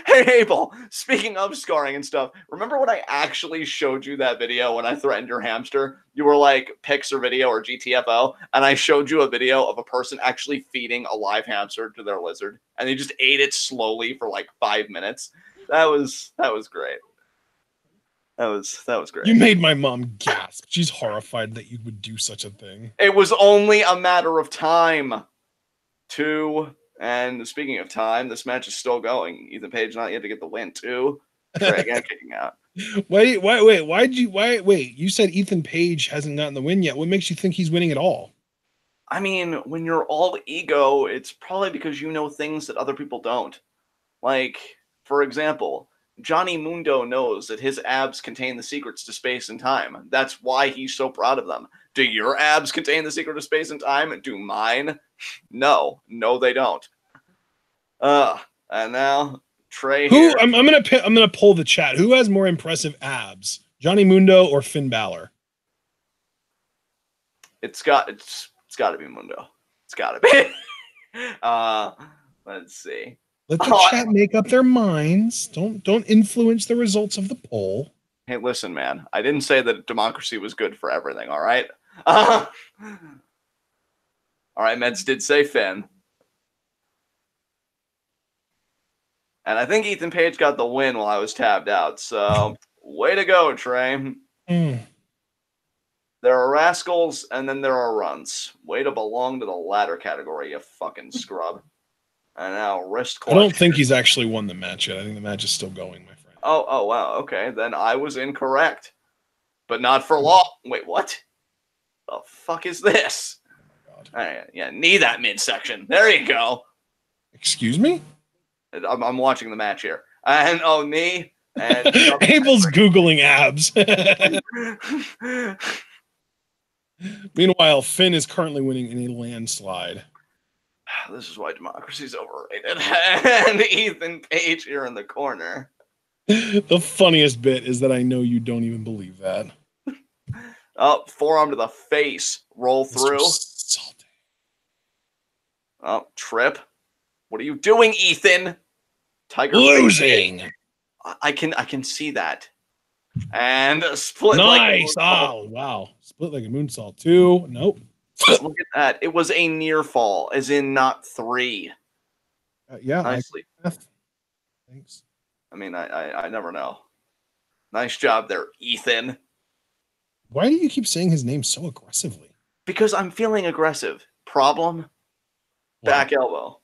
hey, Abel, speaking of scarring and stuff, remember when I actually showed you that video when I threatened your hamster? You were like, Pixar video or GTFO, and I showed you a video of a person actually feeding a live hamster to their lizard, and they just ate it slowly for like 5 minutes. That was great. That was great. You made my mom gasp. She's horrified that you would do such a thing. It was only a matter of time. And speaking of time, this match is still going. Ethan Page not yet to get the win too. Trey again kicking out. Wait, you said Ethan Page hasn't gotten the win yet. What makes you think he's winning at all? I mean, when you're all ego, it's probably because you know things that other people don't. Like, for example, Johnny Mundo knows that his abs contain the secrets to space and time. That's why he's so proud of them. Do your abs contain the secret of space and time? Do mine? No, they don't. And now Trey. Who? I'm gonna pull the chat. Who has more impressive abs, Johnny Mundo or Finn Balor? It's got to be Mundo. It's got to be. Let's see. Let the chat make up their minds. Don't influence the results of the poll. Hey, listen, man. I didn't say that democracy was good for everything. All right. All right. Meds did say Finn. And I think Ethan Page got the win while I was tabbed out. So, way to go, Trey. There are Rascalz, and then there are runs. Way to belong to the latter category, you fucking scrub. And now wrist clutch. I don't think he's actually won the match yet. I think the match is still going, my friend. Oh, wow. Okay, then I was incorrect. But not for long. Wait, what? The fuck is this? Oh, God. All right, yeah, knee that midsection. There you go. Excuse me? I'm watching the match here. And knee. And Abel's Googling abs. Meanwhile, Finn is currently winning in a landslide. This is why democracy's overrated. And Ethan Page here in the corner. The funniest bit is that I know you don't even believe that. Oh, forearm to the face. Roll through. Oh, trip. What are you doing, Ethan? Tiger losing. Face. I can see that. And split. Nice. Oh, wow. Split like a moonsault. 2. Nope. Look at that. It was a near fall, as in not 3. Yeah. Nicely. Thanks. I mean, I never know. Nice job there, Ethan. Why do you keep saying his name so aggressively? Because I'm feeling aggressive. Problem? Back elbow.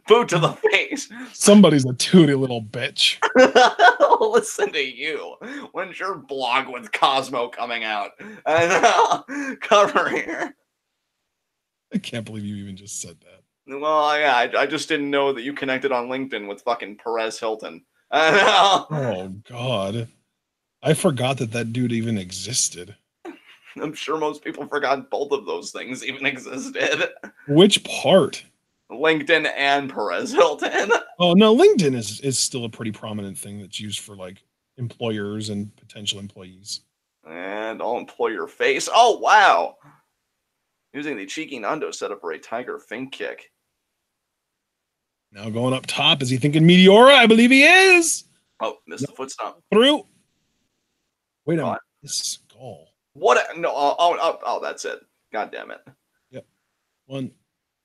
Boot to the face. Somebody's a tooty little bitch. Listen to you. When's your blog with Cosmo coming out? And cover here. I can't believe you even just said that. Well, yeah, I just didn't know that you connected on LinkedIn with fucking Perez Hilton. Oh, God. I forgot that dude even existed. I'm sure most people forgot both of those things even existed. Which part? LinkedIn and Perez Hilton. Oh, no, LinkedIn is still a pretty prominent thing that's used for, like, employers and potential employees. And I'll employ your face. Oh, wow. Using the cheeky Nando setup for a Tiger Fink kick. Now going up top. Is he thinking Meteora? I believe he is. Oh, missed the foot stomp. Through. Wait a minute. Skull. What? No. Oh, that's it. God damn it. Yep. 1,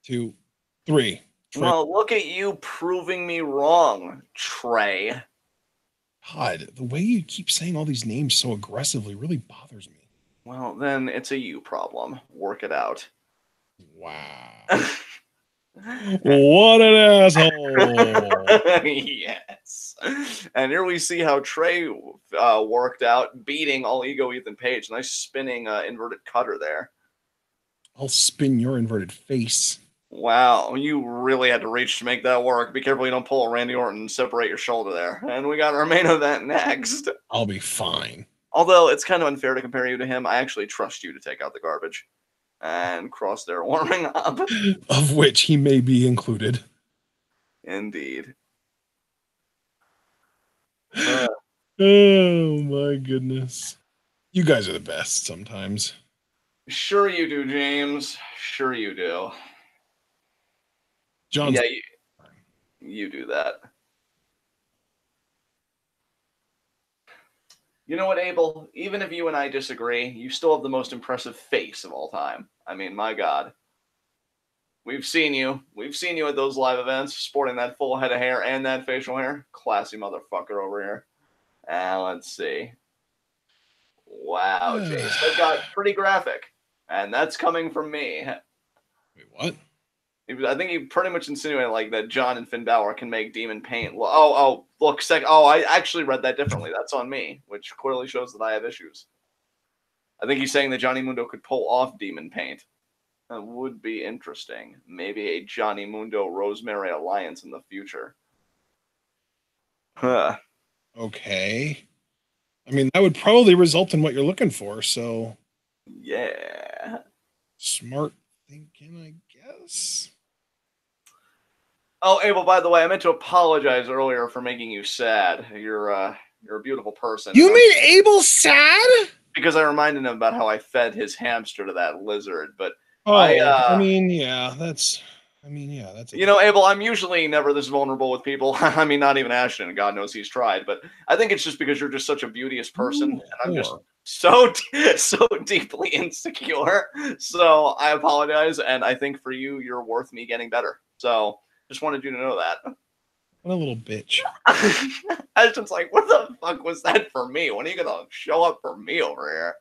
2, 3. Trey. Well, look at you proving me wrong, Trey. God, the way you keep saying all these names so aggressively really bothers me. Well, then it's a you problem. Work it out. Wow. What an asshole. Yes. And here we see how Trey worked out, beating all ego Ethan Page. Nice spinning inverted cutter there. I'll spin your inverted face. Wow, you really had to reach to make that work. Be careful you don't pull a Randy Orton and separate your shoulder there. And we got our main event next. I'll be fine. Although it's kind of unfair to compare you to him, I actually trust you to take out the garbage. And Cross there warming up. Of which he may be included. Indeed. Oh my goodness. You guys are the best sometimes. Sure you do, James. Sure you do. John. Yeah, you do that. You know what, Abel? Even if you and I disagree, you still have the most impressive face of all time. I mean, my God. We've seen you. We've seen you at those live events, sporting that full head of hair and that facial hair. Classy motherfucker over here. Let's see. Wow, Jace. That got pretty graphic. And that's coming from me. Wait, what? I think he pretty much insinuated like that John and Finn Balor can make demon paint. Oh, look, I actually read that differently. That's on me, which clearly shows that I have issues. I think he's saying that Johnny Mundo could pull off demon paint. That would be interesting. Maybe a Johnny Mundo Rosemary alliance in the future. Huh. Okay. I mean, that would probably result in what you're looking for, so. Yeah. Smart thinking, I guess. Oh, Abel, by the way, I meant to apologize earlier for making you sad. You're a beautiful person. You made Abel sad? Because I reminded him about how I fed his hamster to that lizard, but I mean, that's you know, Abel, I'm usually never this vulnerable with people. I mean, not even Ashton. God knows he's tried, but I think it's just because you're just such a beauteous person, and I'm just so deeply insecure. So I apologize, and I think for you, you're worth me getting better. So just wanted you to know that. What a little bitch. Ashton's like, what the fuck was that for me? When are you gonna show up for me over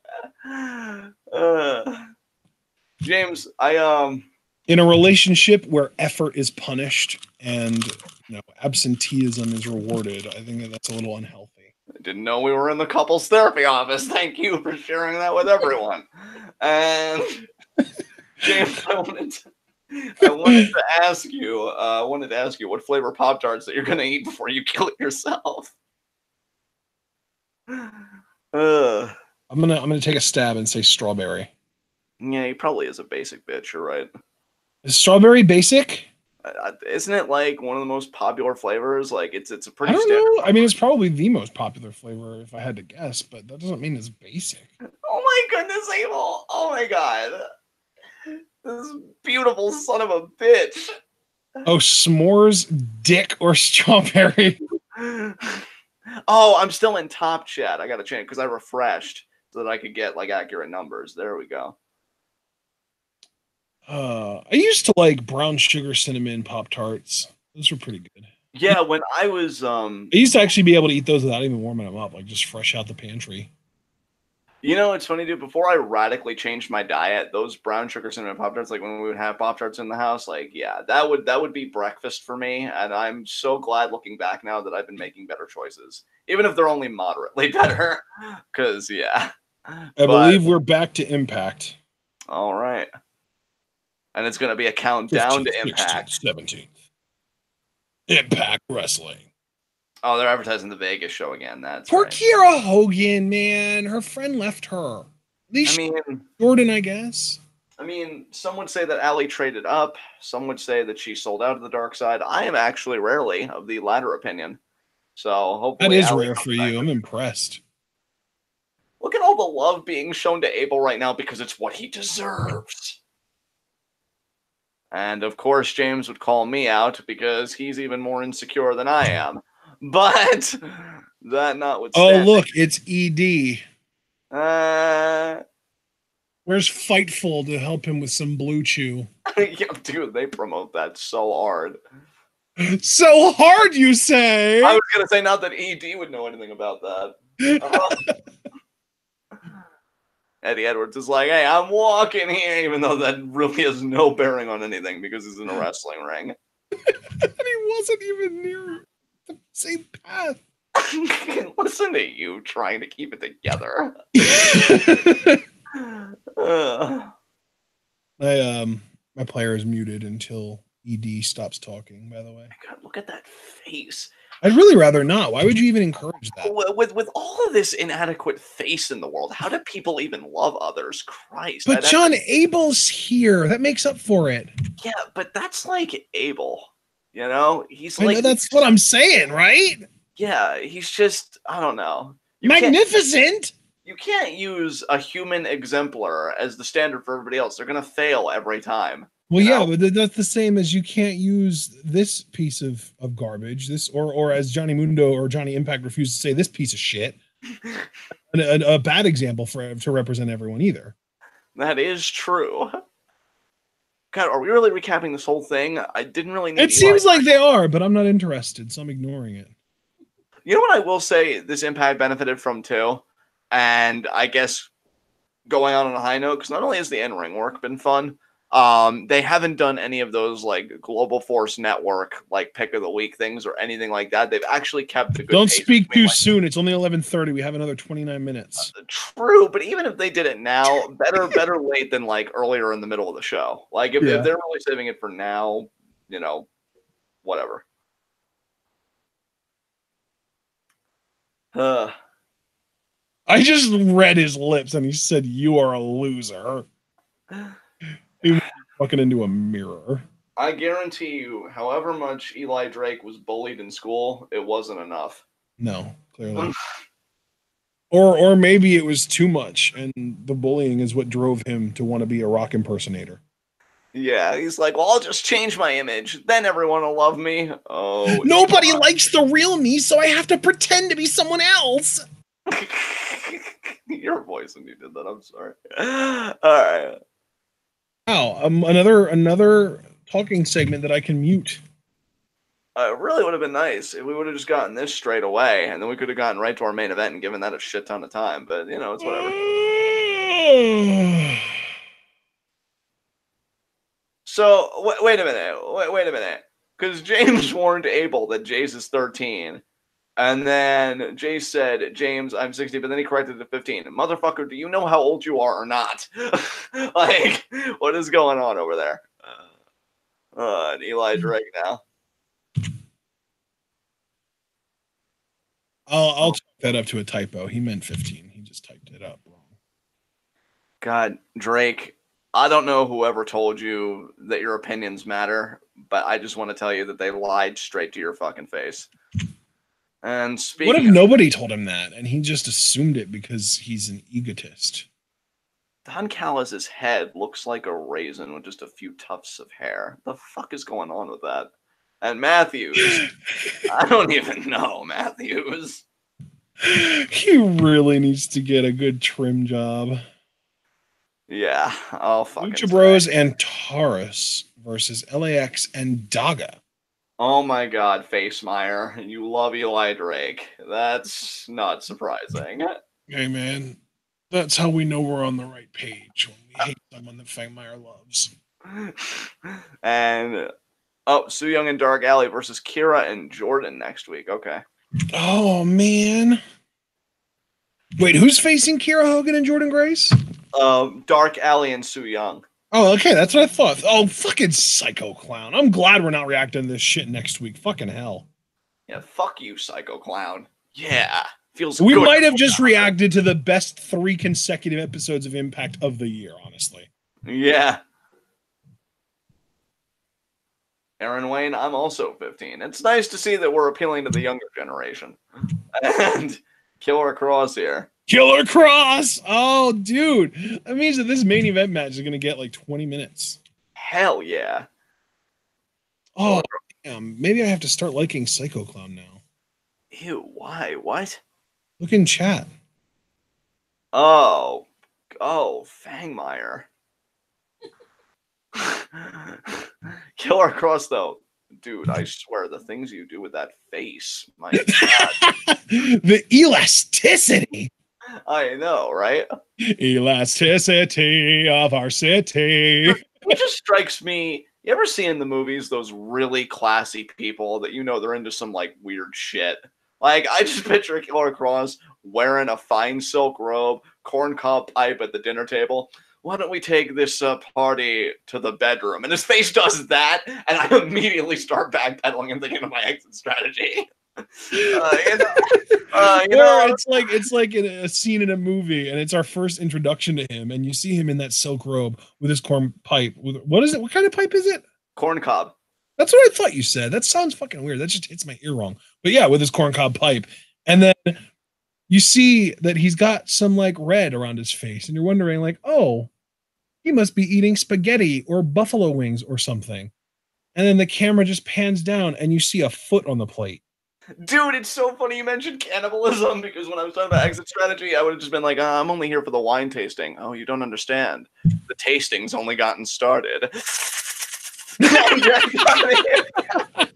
here? James, in a relationship where effort is punished and absenteeism is rewarded, I think that's a little unhealthy. I didn't know we were in the couples therapy office. Thank you for sharing that with everyone. And James, I wanted to ask you what flavor Pop-Tarts that you're gonna eat before you kill it yourself. I'm gonna take a stab and say strawberry. Yeah, he probably is a basic bitch. You're right. Is strawberry basic? Isn't it like one of the most popular flavors? Like it's a pretty. I don't know. I mean, it's probably the most popular flavor if I had to guess, but that doesn't mean it's basic. Oh my goodness, Abel! Oh my god, this beautiful son of a bitch. Oh, s'mores, dick, or strawberry? Oh, I'm still in top chat. I gotta change because I refreshed so that I could get like accurate numbers. There we go. I used to like brown sugar cinnamon Pop-Tarts. Those were pretty good. Yeah, when I was I used to actually be able to eat those without even warming them up, like just fresh out the pantry. You know, it's funny, dude. Before I radically changed my diet, those brown sugar cinnamon Pop-Tarts, like when we would have Pop-Tarts in the house, like yeah, that would be breakfast for me. And I'm so glad looking back now that I've been making better choices, even if they're only moderately better. Because yeah, I believe we're back to Impact. All right. And it's going to be a countdown 15th, to Impact. 16th, 17th. Impact Wrestling. Oh, they're advertising the Vegas show again. That's poor right. Kiera Hogan, man. Her friend left her. At least Jordan, I guess. I mean, some would say that Allie traded up. Some would say that she sold out of the dark side. I am actually rarely of the latter opinion. So hopefully that is Allie rare for you. I'm impressed. Look at all the love being shown to Abel right now because it's what he deserves. And of course, James would call me out because he's even more insecure than I am. But that notwithstanding. Oh, look, it's ED. Where's Fightful to help him with some Blue Chew? Yeah, dude, they promote that so hard. So hard, you say? I was gonna say not that ED would know anything about that. Eddie Edwards is like, hey, I'm walking here, even though that really has no bearing on anything because he's in a wrestling ring. And he wasn't even near the same path. Listen to you trying to keep it together. My player is muted until ED stops talking, by the way. God, look at that face. I'd really rather not. Why would you even encourage that? With all of this inadequate face in the world, how do people even love others? Christ. But John, Abel's here. That makes up for it. Yeah, but that's like Abel. You know? He's I like know, that's what I'm saying, right? Yeah, he's just, I don't know. Magnificent! You can't use a human exemplar as the standard for everybody else. They're going to fail every time. Well, yeah, but that's the same as you can't use this piece of garbage, this or as Johnny Mundo or Johnny Impact refused to say, this piece of shit. a bad example to represent everyone either. That is true. God, are we really recapping this whole thing? I didn't really need. It seems like they are, but I'm not interested, so I'm ignoring it. You know what I will say this Impact benefited from too? And I guess going on a high note, because not only has the in-ring work been fun, they haven't done any of those like Global Force Network like pick of the week things or anything like that. They've actually kept a good Don't pace speak too like, soon. It's only 11:30. We have another 29 minutes. True, but even if they did it now, better late than like earlier in the middle of the show. Like if they're really saving it for now, you know, whatever. I just read his lips and he said, "You are a loser." He was fucking into a mirror. I guarantee you, however much Eli Drake was bullied in school, it wasn't enough. No, clearly. Or maybe it was too much, and the bullying is what drove him to want to be a rock impersonator. Yeah, he's like, well, I'll just change my image. Then everyone will love me. Oh, nobody likes the real me, so I have to pretend to be someone else. Your voice when you did that. I'm sorry. All right. Wow, another talking segment that I can mute. It really would have been nice if we would have just gotten this straight away, and then we could have gotten right to our main event and given that a shit ton of time. But you know, it's whatever. So wait a minute, because James warned Abel that Jace is 13, and then Jace said, "James, I'm 60," but then he corrected it to 15. Motherfucker, do you know how old you are or not? Like, what is going on over there? And Eli Drake now. I'll chalk that up to a typo. He meant 15. He just typed it up wrong. God, Drake, I don't know whoever told you that your opinions matter, but I just want to tell you that they lied straight to your fucking face. And speaking what if nobody told him that and he just assumed it because he's an egotist? Don Callis' head looks like a raisin with just a few tufts of hair. The fuck is going on with that? And Matthews, I don't even know, Matthews. He really needs to get a good trim job. Yeah, I'll fucking Lucha Bros and Taurus versus LAX and Daga. Oh my God, Face Meyer, you love Eli Drake. That's not surprising. Hey man, that's how we know we're on the right page, when we hate someone that Fangmeyer loves. And Su Yung and Dark Alley versus Kira and Jordan next week. Okay. Oh man. Wait, who's facing Kira Hogan and Jordan Grace? Dark Alley and Su Yung. Oh, okay, that's what I thought. Oh, fucking Psycho Clown. I'm glad we're not reacting to this shit next week. Fucking hell. Yeah, fuck you, Psycho Clown. Yeah. Feels we good. might have just reacted to the best 3 consecutive episodes of Impact of the year, honestly. Yeah. Aaron Wayne, I'm also 15. It's nice to see that we're appealing to the younger generation. And Killer Cross here. Killer Cross! Oh, dude. That means that this main event match is going to get like 20 minutes. Hell yeah. Oh, damn. Maybe I have to start liking Psycho Clown now. Ew, why? What? Look in chat. Oh, Oh, Fangmeyer. Killer Cross, though. Dude, I swear, the things you do with that face. My God. The elasticity. I know, right? Elasticity of our city. It just strikes me. You ever see in the movies those really classy people that you know they're into some like weird shit? Like, I just picture Killer Cross wearing a fine silk robe, corncob pipe at the dinner table. Why don't we take this party to the bedroom? And his face does that, and I immediately start backpedaling and thinking of my exit strategy. It's like in a scene in a movie, and it's our first introduction to him, and you see him in that silk robe with his corn pipe. What is it? What kind of pipe is it? Corncob. That's what I thought you said. That sounds fucking weird. That just hits my ear wrong. But yeah, with his corncob pipe, and then you see that he's got some like red around his face, and you're wondering like, oh, he must be eating spaghetti or buffalo wings or something. And then the camera just pans down, and you see a foot on the plate. Dude, it's so funny you mentioned cannibalism, because when I was talking about exit strategy, I would have just been like, I'm only here for the wine tasting. Oh, you don't understand. The tasting's only gotten started.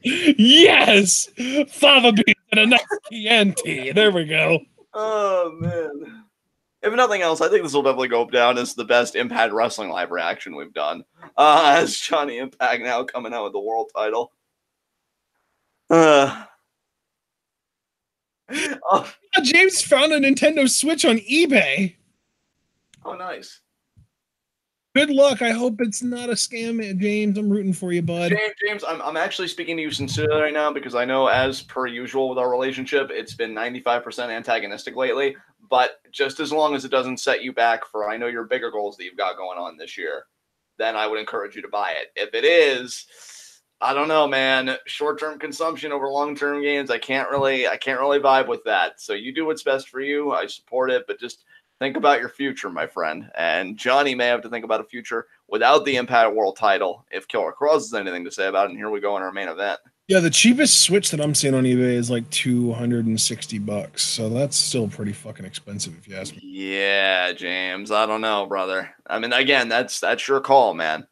Yes! Fava beans and a nice Chianti. There we go. Oh, man. If nothing else, I think this will definitely go down as the best Impact Wrestling live reaction we've done. As Johnny Impact now coming out with the world title. James found a Nintendo Switch on eBay. Oh, nice. Good luck. I hope it's not a scam, James. I'm rooting for you, bud. James, I'm actually speaking to you sincerely right now, because I know, as per usual with our relationship, it's been 95% antagonistic lately. But just as long as it doesn't set you back for, I know, your bigger goals that you've got going on this year, then I would encourage you to buy it. If it is, I don't know, man. Short-term consumption over long-term gains. I can't really vibe with that. So you do what's best for you. I support it, but just think about your future, my friend. And Johnny may have to think about a future without the Impact World title if Killer Cross has anything to say about it. And here we go in our main event. Yeah, the cheapest Switch that I'm seeing on eBay is like $260. So that's still pretty fucking expensive if you ask me. Yeah, James. I don't know, brother. I mean, again, that's your call, man.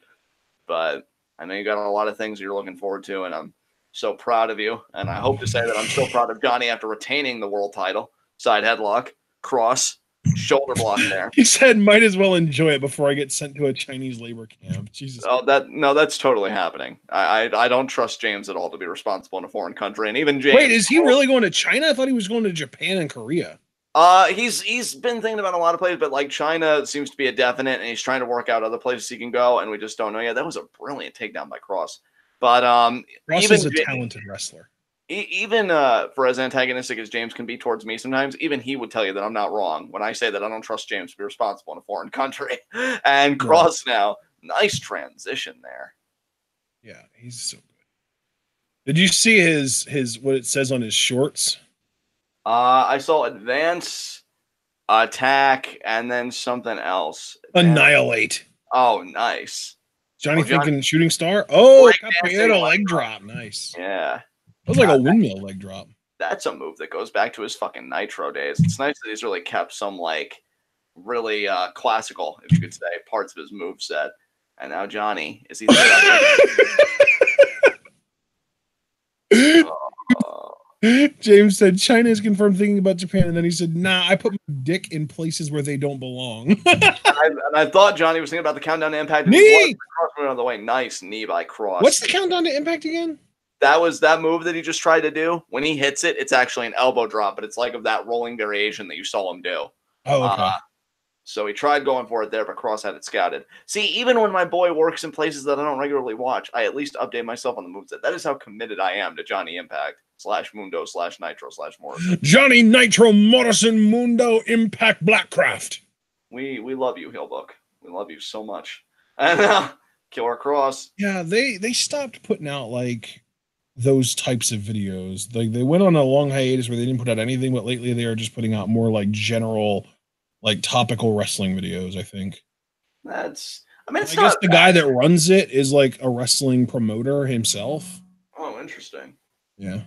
But I know you got a lot of things you're looking forward to, and I'm so proud of you. And I hope to say that I'm so proud of Johnny after retaining the world title. Side headlock, cross, shoulder block there. He said, might as well enjoy it before I get sent to a Chinese labor camp. Jesus. Oh, that's totally happening. I don't trust James at all to be responsible in a foreign country. And even James. Wait, is he really going to China? I thought he was going to Japan and Korea. He's been thinking about a lot of places, but like China seems to be a definite, and he's trying to work out other places he can go, and we just don't know yet. That was a brilliant takedown by Cross. But Cross is a talented wrestler. Even for as antagonistic as James can be towards me sometimes, even he would tell you that I'm not wrong when I say that I don't trust James to be responsible in a foreign country. And Cross now, nice transition there. Yeah, he's so good. Did you see his what it says on his shorts? I saw advance, attack, and then something else. Annihilate. Oh, nice. Johnny thinking shooting star? Oh, capoeira leg drop. Nice. Yeah. That was like a windmill leg drop. That's a move that goes back to his fucking Nitro days. It's nice that he's really kept some like really classical, if you could say, parts of his move set. And now Johnny, is he James said China is confirmed thinking about Japan, and then he said, nah, I put my dick in places where they don't belong. and I thought Johnny was thinking about the countdown to Impact. Knee! Cross moving on the way. Nice knee by Cross. What's the countdown to Impact again? That was that move that he just tried to do. When he hits it, it's actually an elbow drop, but it's like of that rolling variation that you saw him do. Oh, okay. So he tried going for it there, but Cross had it scouted. See, even when my boy works in places that I don't regularly watch, I at least update myself on the moveset. That is how committed I am to Johnny Impact / Mundo / Nitro / Morrison. Johnny Nitro Morrison Mundo Impact Blackcraft. We love you, Heelbook. We love you so much. And Killer Cross. Yeah, they stopped putting out like those types of videos. Like they went on a long hiatus where they didn't put out anything, but lately they are just putting out more like general, like topical wrestling videos, I think. That's, I mean, it's I guess the guy that runs it is like a wrestling promoter himself. Oh, interesting. Yeah.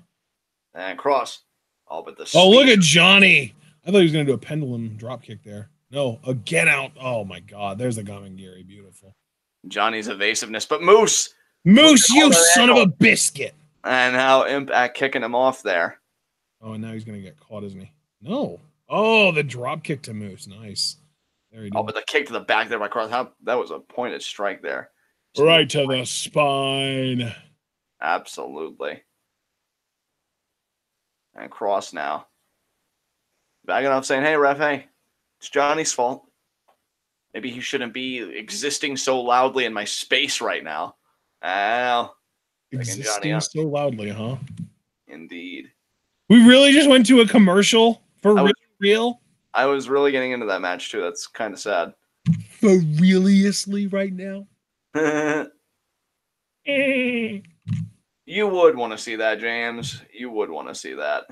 And Cross. Oh, but the look at Johnny. I thought he was going to do a pendulum drop kick there. No, again out. Oh my God, there's the Gamengiri. Beautiful. Johnny's evasiveness, but Moose. Moose, you son of a biscuit. And now Impact kicking him off there. Oh, and now he's going to get caught, isn't he? No. Oh, the drop kick to Moose. Nice. There he goes. Oh, but the kick to the back there by Cross. That was a pointed strike there. Right to the spine. Absolutely. And Cross now. Backing off saying, hey, ref, hey, it's Johnny's fault. Maybe he shouldn't be existing so loudly in my space right now. Existing so loudly, huh? Indeed. We really just went to a commercial for real? I was really getting into that match, too. That's kind of sad. For realiously right now? You would want to see that, James. You would want to see that.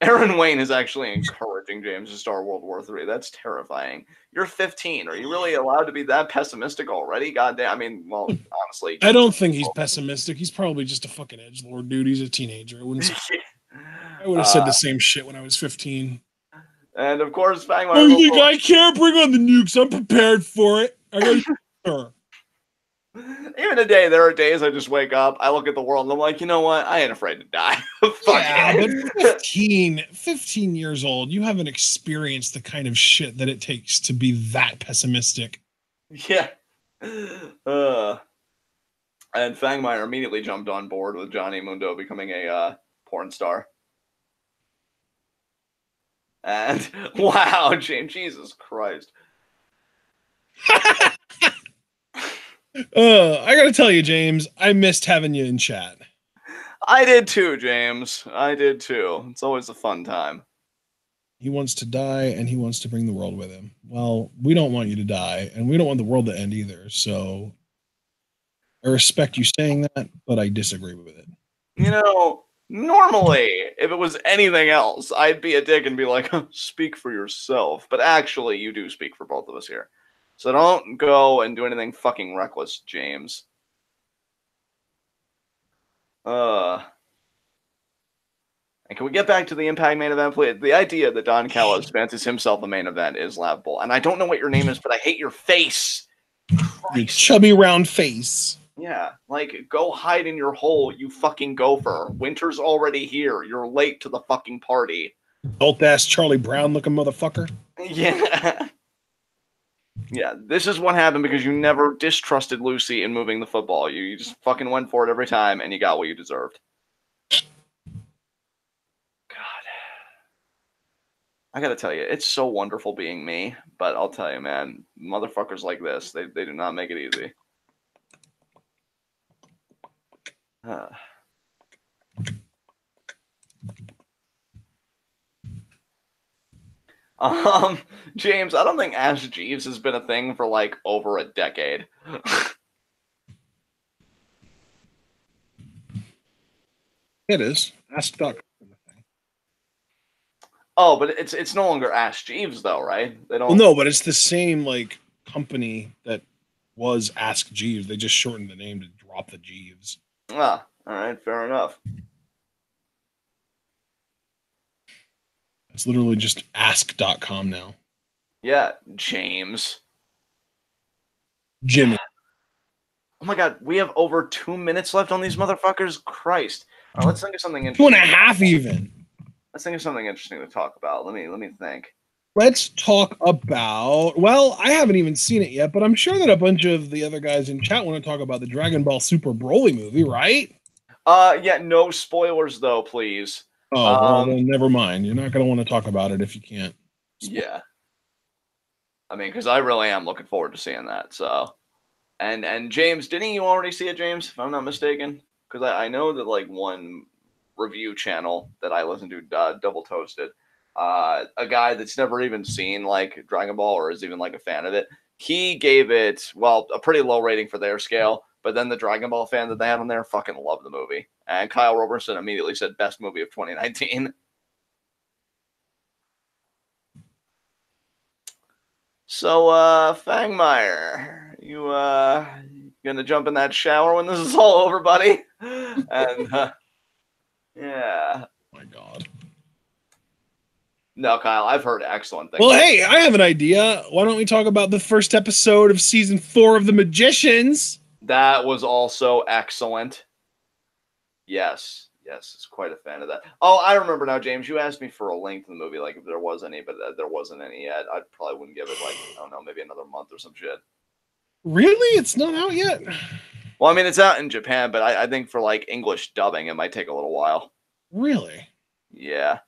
Aaron Wayne is actually encouraging James to start World War III. That's terrifying. You're 15. Are you really allowed to be that pessimistic already? Goddamn. I mean, well, honestly. I don't think he's pessimistic. He's probably just a fucking edgelord, dude. He's a teenager. I would have said the same shit when I was 15. And, of course, Fang I think I can't bring on the nukes. I'm prepared for it. I got Even today, there are days I just wake up, I look at the world, and I'm like, you know what? I ain't afraid to die. Yeah, but 15 years old, you haven't experienced the kind of shit that it takes to be that pessimistic. Yeah. And Fangmeyer immediately jumped on board with Johnny Mundo becoming a porn star. And, wow, James, Jesus Christ. I gotta tell you, James, I missed having you in chat. I did too, James. I did too. It's always a fun time. He wants to die, and he wants to bring the world with him. Well, we don't want you to die, and we don't want the world to end either, so I respect you saying that, but I disagree with it. You know, normally, if it was anything else, I'd be a dick and be like, speak for yourself. But actually, you do speak for both of us here. So don't go and do anything fucking reckless, James. And can we get back to the Impact main event, please? The idea that Don Callis fancies himself a main event is laughable. And I don't know what your name is, but I hate your face. Your chubby round face. Yeah, like, go hide in your hole, you fucking gopher. Winter's already here. You're late to the fucking party. Adult-ass Charlie Brown looking motherfucker. Yeah. Yeah, this is what happened because you never distrusted Lucy in moving the football. You just fucking went for it every time, and you got what you deserved. God. I gotta tell you, it's so wonderful being me, but I'll tell you, man, motherfuckers like this, they do not make it easy. James, I don't think Ask Jeeves has been a thing for like over a decade. It is. Ask.com. Oh, but it's no longer Ask Jeeves though, right? They don't. Well, no, but it's the same like company that was Ask Jeeves. They just shortened the name to drop the Jeeves. Ah, all right, fair enough. It's literally just ask.com now. Yeah, James. Jimmy. Oh my god, we have over 2 minutes left on these motherfuckers. Christ. All right, let's think of something interesting. 2.5 even. Let's think of something interesting to talk about. Let me think. Let's talk about, well, I haven't even seen it yet, but I'm sure that a bunch of the other guys in chat want to talk about the Dragon Ball Super Broly movie, right? Yeah, no spoilers though, please. Oh, well, then never mind. You're not going to want to talk about it if you can't. Yeah. I mean, because I really am looking forward to seeing that. So, and James, didn't you already see it, James? If I'm not mistaken, because I know that like one review channel that I listen to, Double Toasted, a guy that's never even seen like Dragon Ball or is even like a fan of it, he gave it, well, a pretty low rating for their scale. But then the Dragon Ball fan that they had on there fucking loved the movie. And Kyle Robertson immediately said best movie of 2019. So, Fangmeyer, you gonna jump in that shower when this is all over, buddy? And, yeah. Oh my God. No, Kyle, I've heard excellent things. Well, hey, I have an idea. Why don't we talk about the first episode of season 4 of The Magicians? That was also excellent. Yes, it's quite a fan of that. Oh, I remember now, James. You asked me for a link to the movie, like if there was any, but there wasn't any yet. I probably wouldn't give it like, I don't know, maybe another month or some shit. Really? It's not out yet? Well, I mean, it's out in Japan, but I think for like English dubbing, it might take a little while. Really? Yeah.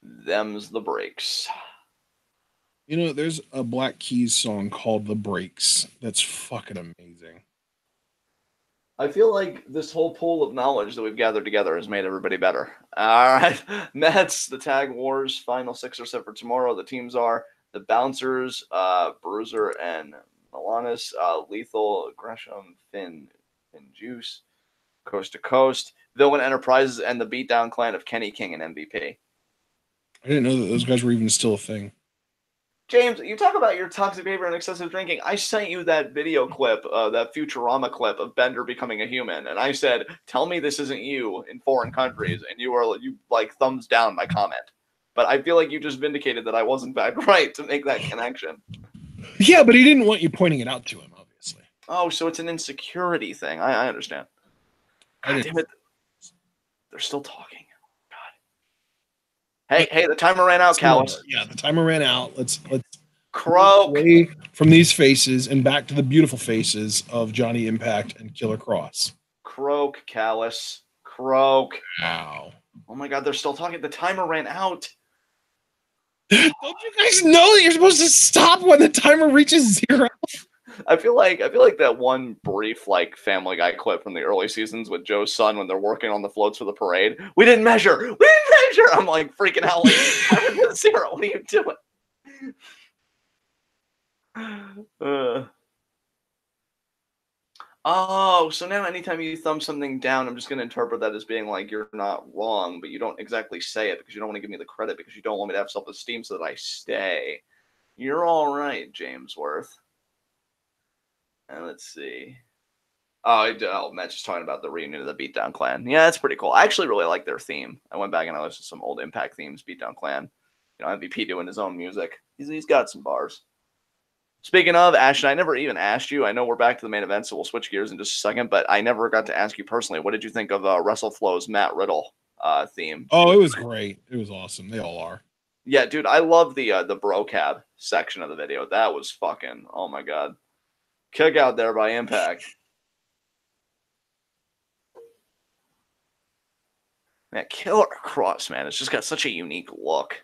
Them's the breaks. You know, there's a Black Keys song called The Breaks that's fucking amazing. I feel like this whole pool of knowledge that we've gathered together has made everybody better. All right. Mets, the Tag Wars, final 6 are set for tomorrow. The teams are the Bouncers, Bruiser, and Milanis, Lethal, Gresham, Finn, and Juice, Coast to Coast, Villain Enterprises, and the Beatdown Clan of Kenny King and MVP. I didn't know that those guys were even still a thing. James, you talk about your toxic behavior and excessive drinking. I sent you that video clip, that Futurama clip of Bender becoming a human, and I said, "Tell me this isn't you in foreign countries," and you like thumbs down my comment. But I feel like you just vindicated that I was in fact right to make that connection. Yeah, but he didn't want you pointing it out to him, obviously. Oh, so it's an insecurity thing. I understand. God damn it! They're still talking. Hey, the timer ran out, Callus. Yeah, the timer ran out. Let's croak away from these faces and back to the beautiful faces of Johnny Impact and Killer Kross. Croak, Callus. Croak. Wow. Oh my God, they're still talking. The timer ran out. Don't you guys know that you're supposed to stop when the timer reaches 0? I feel like that one brief like Family Guy clip from the early seasons with Joe's son when they're working on the floats for the parade. We didn't measure. I'm like freaking out. Like, Sarah, what are you doing? Oh, so now anytime you thumb something down, I'm just going to interpret that as being like you're not wrong, but you don't exactly say it because you don't want to give me the credit because you don't want me to have self-esteem so that I stay. You're all right, James Worth. And let's see. Oh, Matt's just talking about the reunion of the Beatdown Clan. Yeah, that's pretty cool. I actually really like their theme. I went back and I listened to some old Impact themes, Beatdown Clan. You know, MVP doing his own music. He's got some bars. Speaking of, Ashton, I never even asked you. I know we're back to the main event, so we'll switch gears in just a second, but I never got to ask you personally. What did you think of WrestleFlow's Matt Riddle theme? Oh, it was great. It was awesome. They all are. Yeah, dude, I love the bro cab section of the video. That was fucking, oh my God. Kick out there by Impact. That Killer Kross, man, it's just got such a unique look.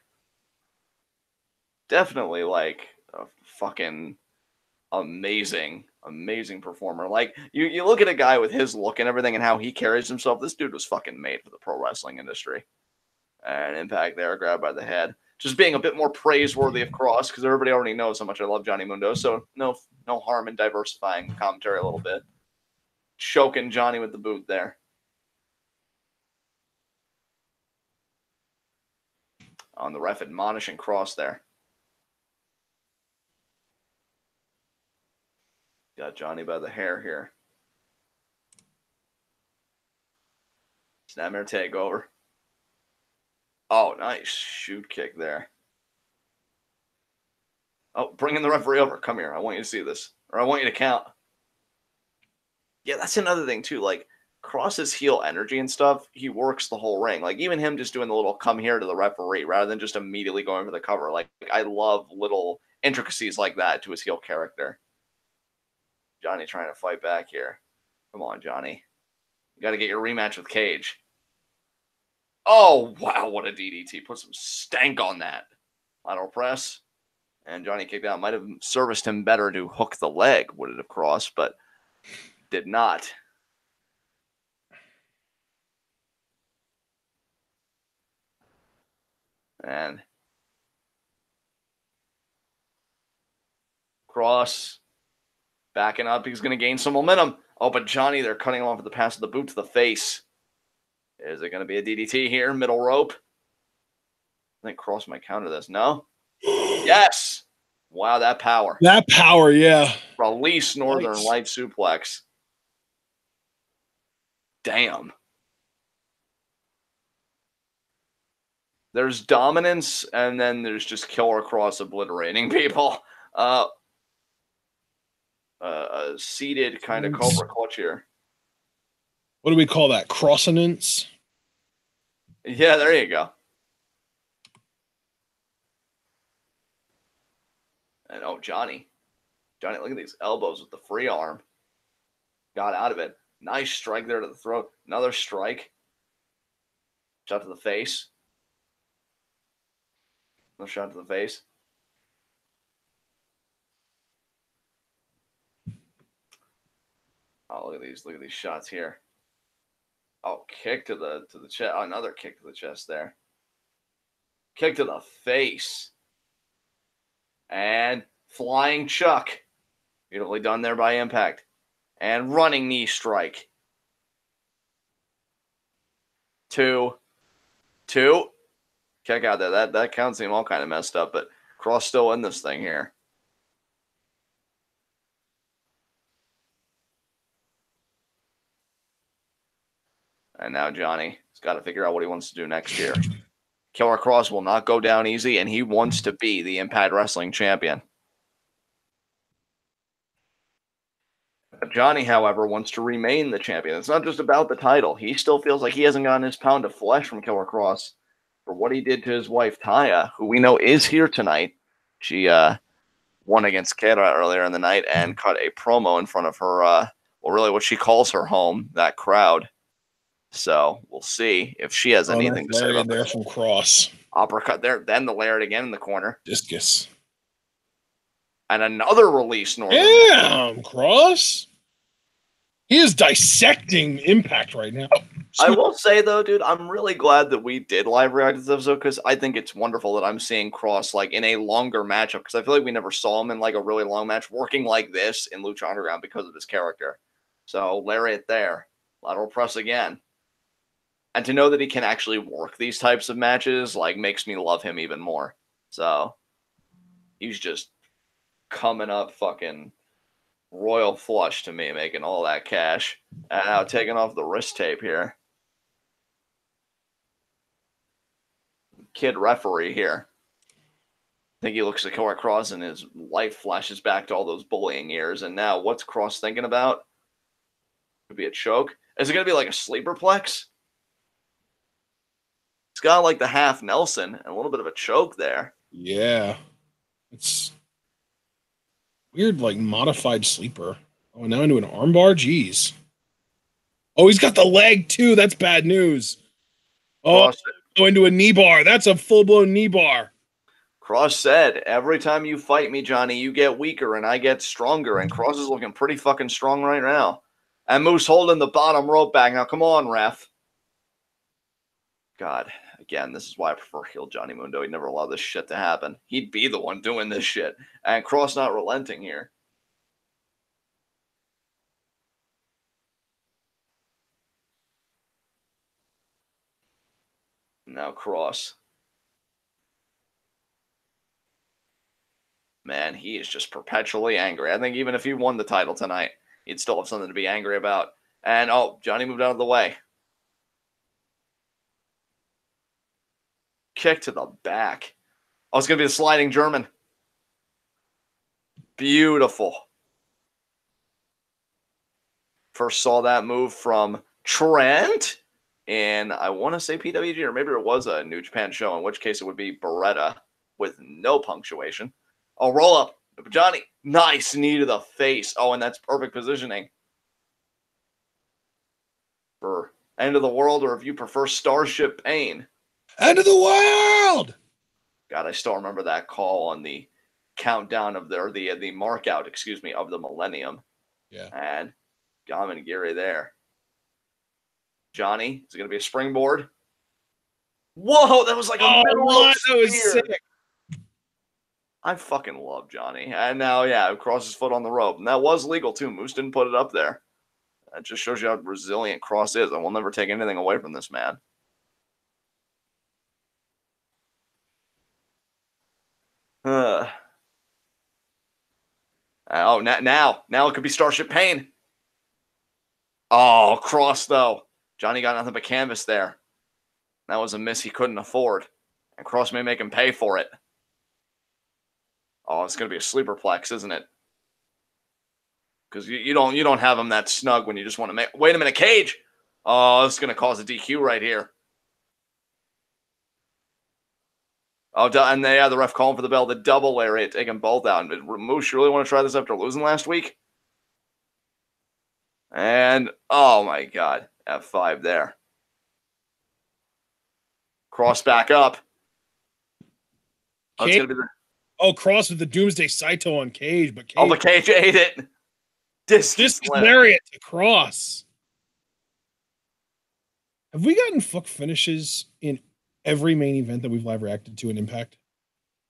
Definitely like a fucking amazing performer. Like you look at a guy with his look and everything and how he carries himself. This dude was fucking made for the pro wrestling industry. And Impact there, grabbed by the head. Just being a bit more praiseworthy of Kross because everybody already knows how much I love Johnny Mundo. So no harm in diversifying the commentary a little bit. Choking Johnny with the boot there. On the ref admonishing Kross there. Got Johnny by the hair here. Snapmare takeover. Oh, nice shoot kick there. Oh, bringing the referee over. Come here. I want you to see this. Or I want you to count. Yeah, that's another thing, too. Like, Kross's heel energy and stuff, he works the whole ring. Like, even him just doing the little come here to the referee rather than just immediately going for the cover. Like I love little intricacies like that to his heel character. Johnny trying to fight back here. Come on, Johnny. You got to get your rematch with Cage. Oh, wow, what a DDT. Put some stank on that. Lateral press. And Johnny kicked out. Might have serviced him better to hook the leg, would it have crossed, but did not. And Kross backing up. He's going to gain some momentum. Oh, but Johnny, they're cutting off with the pass of the boot to the face. Is it going to be a DDT here? Middle rope. I think Kross might counter this. No? Yes! Wow, that power. That power, yeah. Release Northern Light suplex. Damn. There's dominance, and then there's just Killer Cross obliterating people. A seated kind of Cobra clutch here. What do we call that? Crossonance? Yeah, there you go. And oh, Johnny, look at these elbows with the free arm. Got out of it. Nice strike there to the throat. Another strike. Shot to the face. Another shot to the face. Oh, look at these shots here. Oh, kick to the chest. Oh, another kick to the chest there. Kick to the face. And flying chuck. Beautifully done there by Impact. And running knee strike. 2. Check out that count seemed all kind of messed up, but Cross still in this thing here. And now Johnny's got to figure out what he wants to do next here. Killer Cross will not go down easy, and he wants to be the Impact Wrestling champion. Johnny, however, wants to remain the champion. It's not just about the title. He still feels like he hasn't gotten his pound of flesh from Killer Cross for what he did to his wife, Taya, who we know is here tonight. She won against Kera earlier in the night and cut a promo in front of her, well, really what she calls her home, that crowd. So we'll see if she has anything to say about there from Cross. Uppercut there, then the Lariat again in the corner. Discus. And another release, Northern. Damn, Cross. He is dissecting Impact right now. I will say, though, dude, I'm really glad that we did live react to this episode because I think it's wonderful that I'm seeing Cross like in a longer matchup because I feel like we never saw him in like a really long match working like this in Lucha Underground because of his character. So Lariat there, lateral press again. And to know that he can actually work these types of matches like makes me love him even more. So he's just coming up fucking royal flush to me, making all that cash. And now taking off the wrist tape here. Kid referee here. I think he looks at Killer Cross and his life flashes back to all those bullying years. And now what's Cross thinking about? Could be a choke. Is it going to be like a sleeper plex? It's got like the half Nelson and a little bit of a choke there. Yeah. It's weird, like modified sleeper. Oh, now into an armbar? Jeez. Oh, he's got the leg too. That's bad news. Oh, into a knee bar. That's a full-blown knee bar. Cross said, every time you fight me, Johnny, you get weaker and I get stronger. And Cross is looking pretty fucking strong right now. And Moose holding the bottom rope back. Now, come on, ref. God, again, this is why I prefer heel Johnny Mundo. He'd never allow this shit to happen. He'd be the one doing this shit. And Cross not relenting here. Now Cross. Man, he is just perpetually angry. I think even if he won the title tonight, he'd still have something to be angry about. And, oh, Johnny moved out of the way. Kick to the back. Oh, it's going to be the sliding German. Beautiful. First saw that move from Trent. And I want to say PWG, or maybe it was a New Japan show, in which case it would be Beretta with no punctuation. Oh, roll up. Johnny, nice knee to the face. Oh, and that's perfect positioning. For End of the World, or if you prefer Starship Pain. End of the world! God, I still remember that call on the countdown of the mark out, excuse me, of the millennium. Yeah. And Gamagiri there. Johnny, is it going to be a springboard? Whoa, that was like a middle rope that was sick. I fucking love Johnny. And now, yeah, Cross his foot on the rope. And that was legal, too. Moose didn't put it up there. That just shows you how resilient Cross is. I will never take anything away from this man. Oh, now it could be Starship Pain. Oh, Cross, though. Johnny got nothing but canvas there. That was a miss he couldn't afford. And Cross may make him pay for it. Oh, it's going to be a sleeper plex, isn't it? Because you don't have him that snug when you just want to make... Wait a minute, Cage! Oh, this is going to cause a DQ right here. Oh, and the ref calling for the bell. The double lariat, taking both out. Did Moose really want to try this after losing last week? And, oh my God, F5 there. Cross back up. Oh, it's gonna be the... Cross with the Doomsday Saito on Cage, but Cage ate it. This lariat to Cross. Have we gotten fuck finishes in every main event that we've live reacted to in Impact?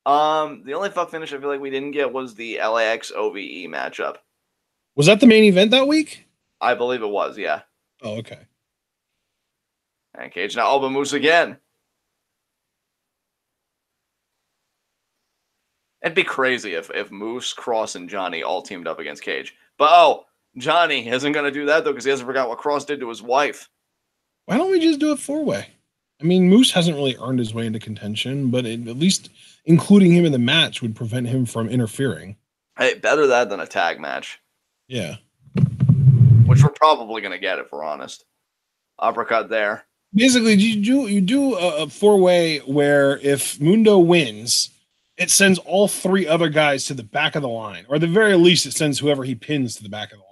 The only fuck finish I feel like we didn't get was the LAX OVE matchup. Was that the main event that week? I believe it was, yeah. Oh, okay. And Cage now elbow moves again. It'd be crazy if Moose, Cross, and Johnny all teamed up against Cage. But, Johnny isn't going to do that, though, because he hasn't forgot what Cross did to his wife. Why don't we just do it 4-way? I mean, Moose hasn't really earned his way into contention, but at least including him in the match would prevent him from interfering. Hey, better that than a tag match. Yeah. Which we're probably going to get, if we're honest. Uppercut there. Basically, you do a 4-way where if Mundo wins, it sends all 3 other guys to the back of the line. Or at the very least, it sends whoever he pins to the back of the line.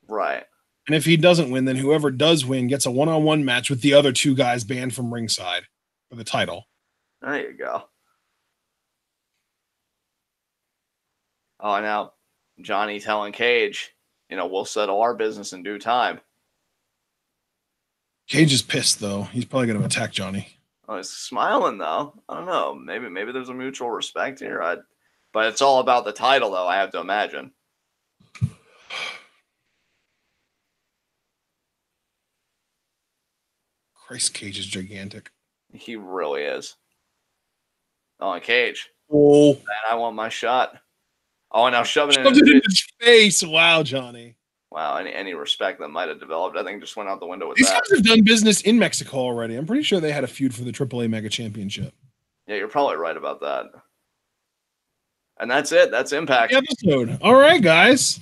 Right. And if he doesn't win, then whoever does win gets a one-on-one match with the other 2 guys banned from ringside for the title. There you go. Oh, now Johnny telling Cage, we'll settle our business in due time. Cage is pissed, though. He's probably going to attack Johnny. Oh, he's smiling, though. I don't know. Maybe there's a mutual respect here. But it's all about the title, though, I have to imagine. Christ, Cage is gigantic. He really is. Oh, and Cage. Oh. Man, I want my shot. Oh, and now shoving it in his face. Wow, Johnny. Wow, any respect that might have developed, I think just went out the window with These that. guys have done business in Mexico already. I'm pretty sure they had a feud for the AAA Mega Championship. Yeah, you're probably right about that. And that's it. That's Impact. Episode. All right, guys.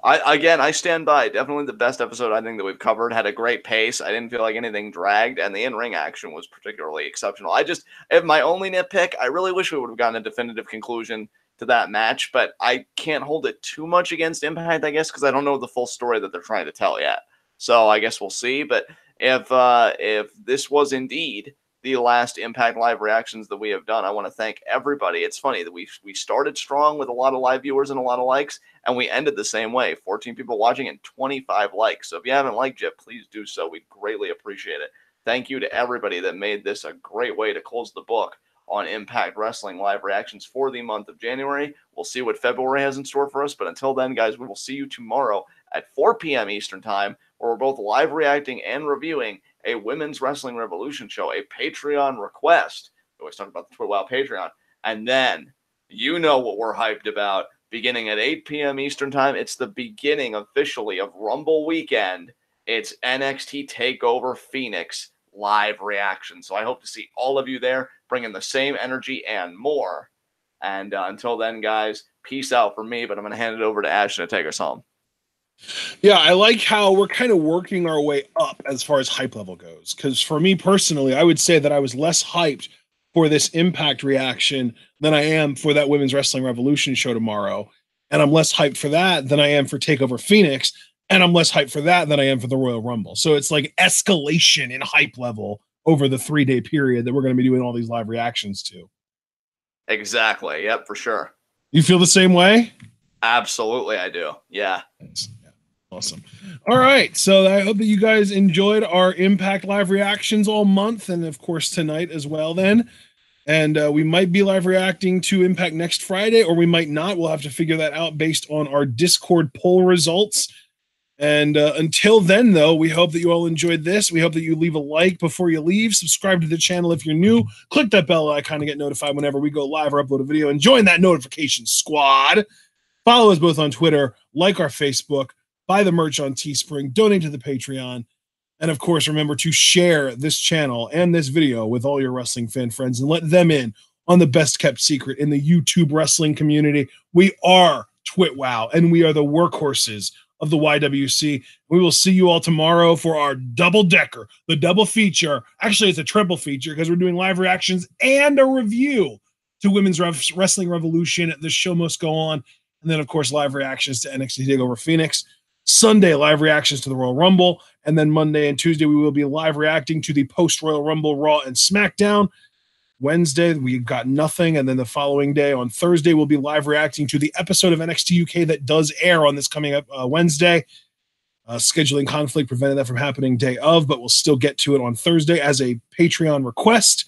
I stand by. Definitely the best episode I think that we've covered. Had a great pace. I didn't feel like anything dragged, and the in-ring action was particularly exceptional. If my only nitpick, I really wish we would have gotten a definitive conclusion to that match, but I can't hold it too much against Impact, I guess, because I don't know the full story that they're trying to tell yet. So I guess we'll see. But if this was indeed the last Impact live reactions that we have done, I want to thank everybody. It's funny that we started strong with a lot of live viewers and a lot of likes, and we ended the same way. 14 people watching and 25 likes. So if you haven't liked yet, please do so. We'd greatly appreciate it. Thank you to everybody that made this a great way to close the book on Impact Wrestling live reactions for the month of January. We'll see what February has in store for us. But until then, guys, we will see you tomorrow at 4 p.m. Eastern Time, where we're both live reacting and reviewing a Women's Wrestling Revolution show, a Patreon request. We always talk about the TWitWoW Patreon. And then, you know what we're hyped about. Beginning at 8 p.m. Eastern Time, it's the beginning officially of Rumble Weekend. It's NXT TakeOver Phoenix live reaction. So I hope to see all of you there, bringing the same energy and more. And until then, guys, peace out for me, but I'm going to hand it over to Ashton to take us home. Yeah, I like how we're kind of working our way up as far as hype level goes. Because for me personally, I would say that I was less hyped for this Impact reaction than I am for that Women's Wrestling Revolution show tomorrow. And I'm less hyped for that than I am for TakeOver Phoenix. And I'm less hyped for that than I am for the Royal Rumble. So it's like escalation in hype level over the 3-day period that we're going to be doing all these live reactions to. Exactly. Yep, for sure. You feel the same way? Absolutely, I do. Yeah. Awesome. All right. So I hope that you guys enjoyed our Impact live reactions all month. And of course, tonight as well then. And we might be live reacting to Impact next Friday, or we might not. We'll have to figure that out based on our Discord poll results. And until then, though, we hope that you all enjoyed this. We hope that you leave a like before you leave. Subscribe to the channel if you're new. Click that bell icon to get notified whenever we go live or upload a video. And join that notification squad. Follow us both on Twitter, like our Facebook, buy the merch on Teespring, donate to the Patreon. And of course, remember to share this channel and this video with all your wrestling fan friends and let them in on the best kept secret in the YouTube wrestling community. We are TWitWoW, and we are the workhorses of the YWC. We will see you all tomorrow for our double decker, the double feature. Actually, it's a triple feature because we're doing live reactions and a review to Women's Wrestling Revolution. The show must go on. And then, of course, live reactions to NXT TakeOver Phoenix. Sunday, live reactions to the Royal Rumble. And then Monday and Tuesday, we will be live reacting to the post-Royal Rumble Raw and SmackDown. Wednesday, we got nothing. And then the following day, on Thursday, we'll be live reacting to the episode of NXT UK that does air on this coming up Wednesday. Scheduling conflict prevented that from happening day of, but we'll still get to it on Thursday as a Patreon request.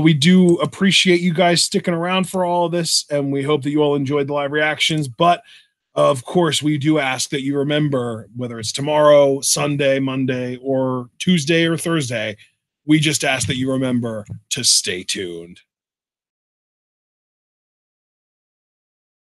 We do appreciate you guys sticking around for all of this, and we hope that you all enjoyed the live reactions. But of course, we do ask that you remember, whether it's tomorrow, Sunday, Monday, or Tuesday or Thursday, we just ask that you remember to stay tuned.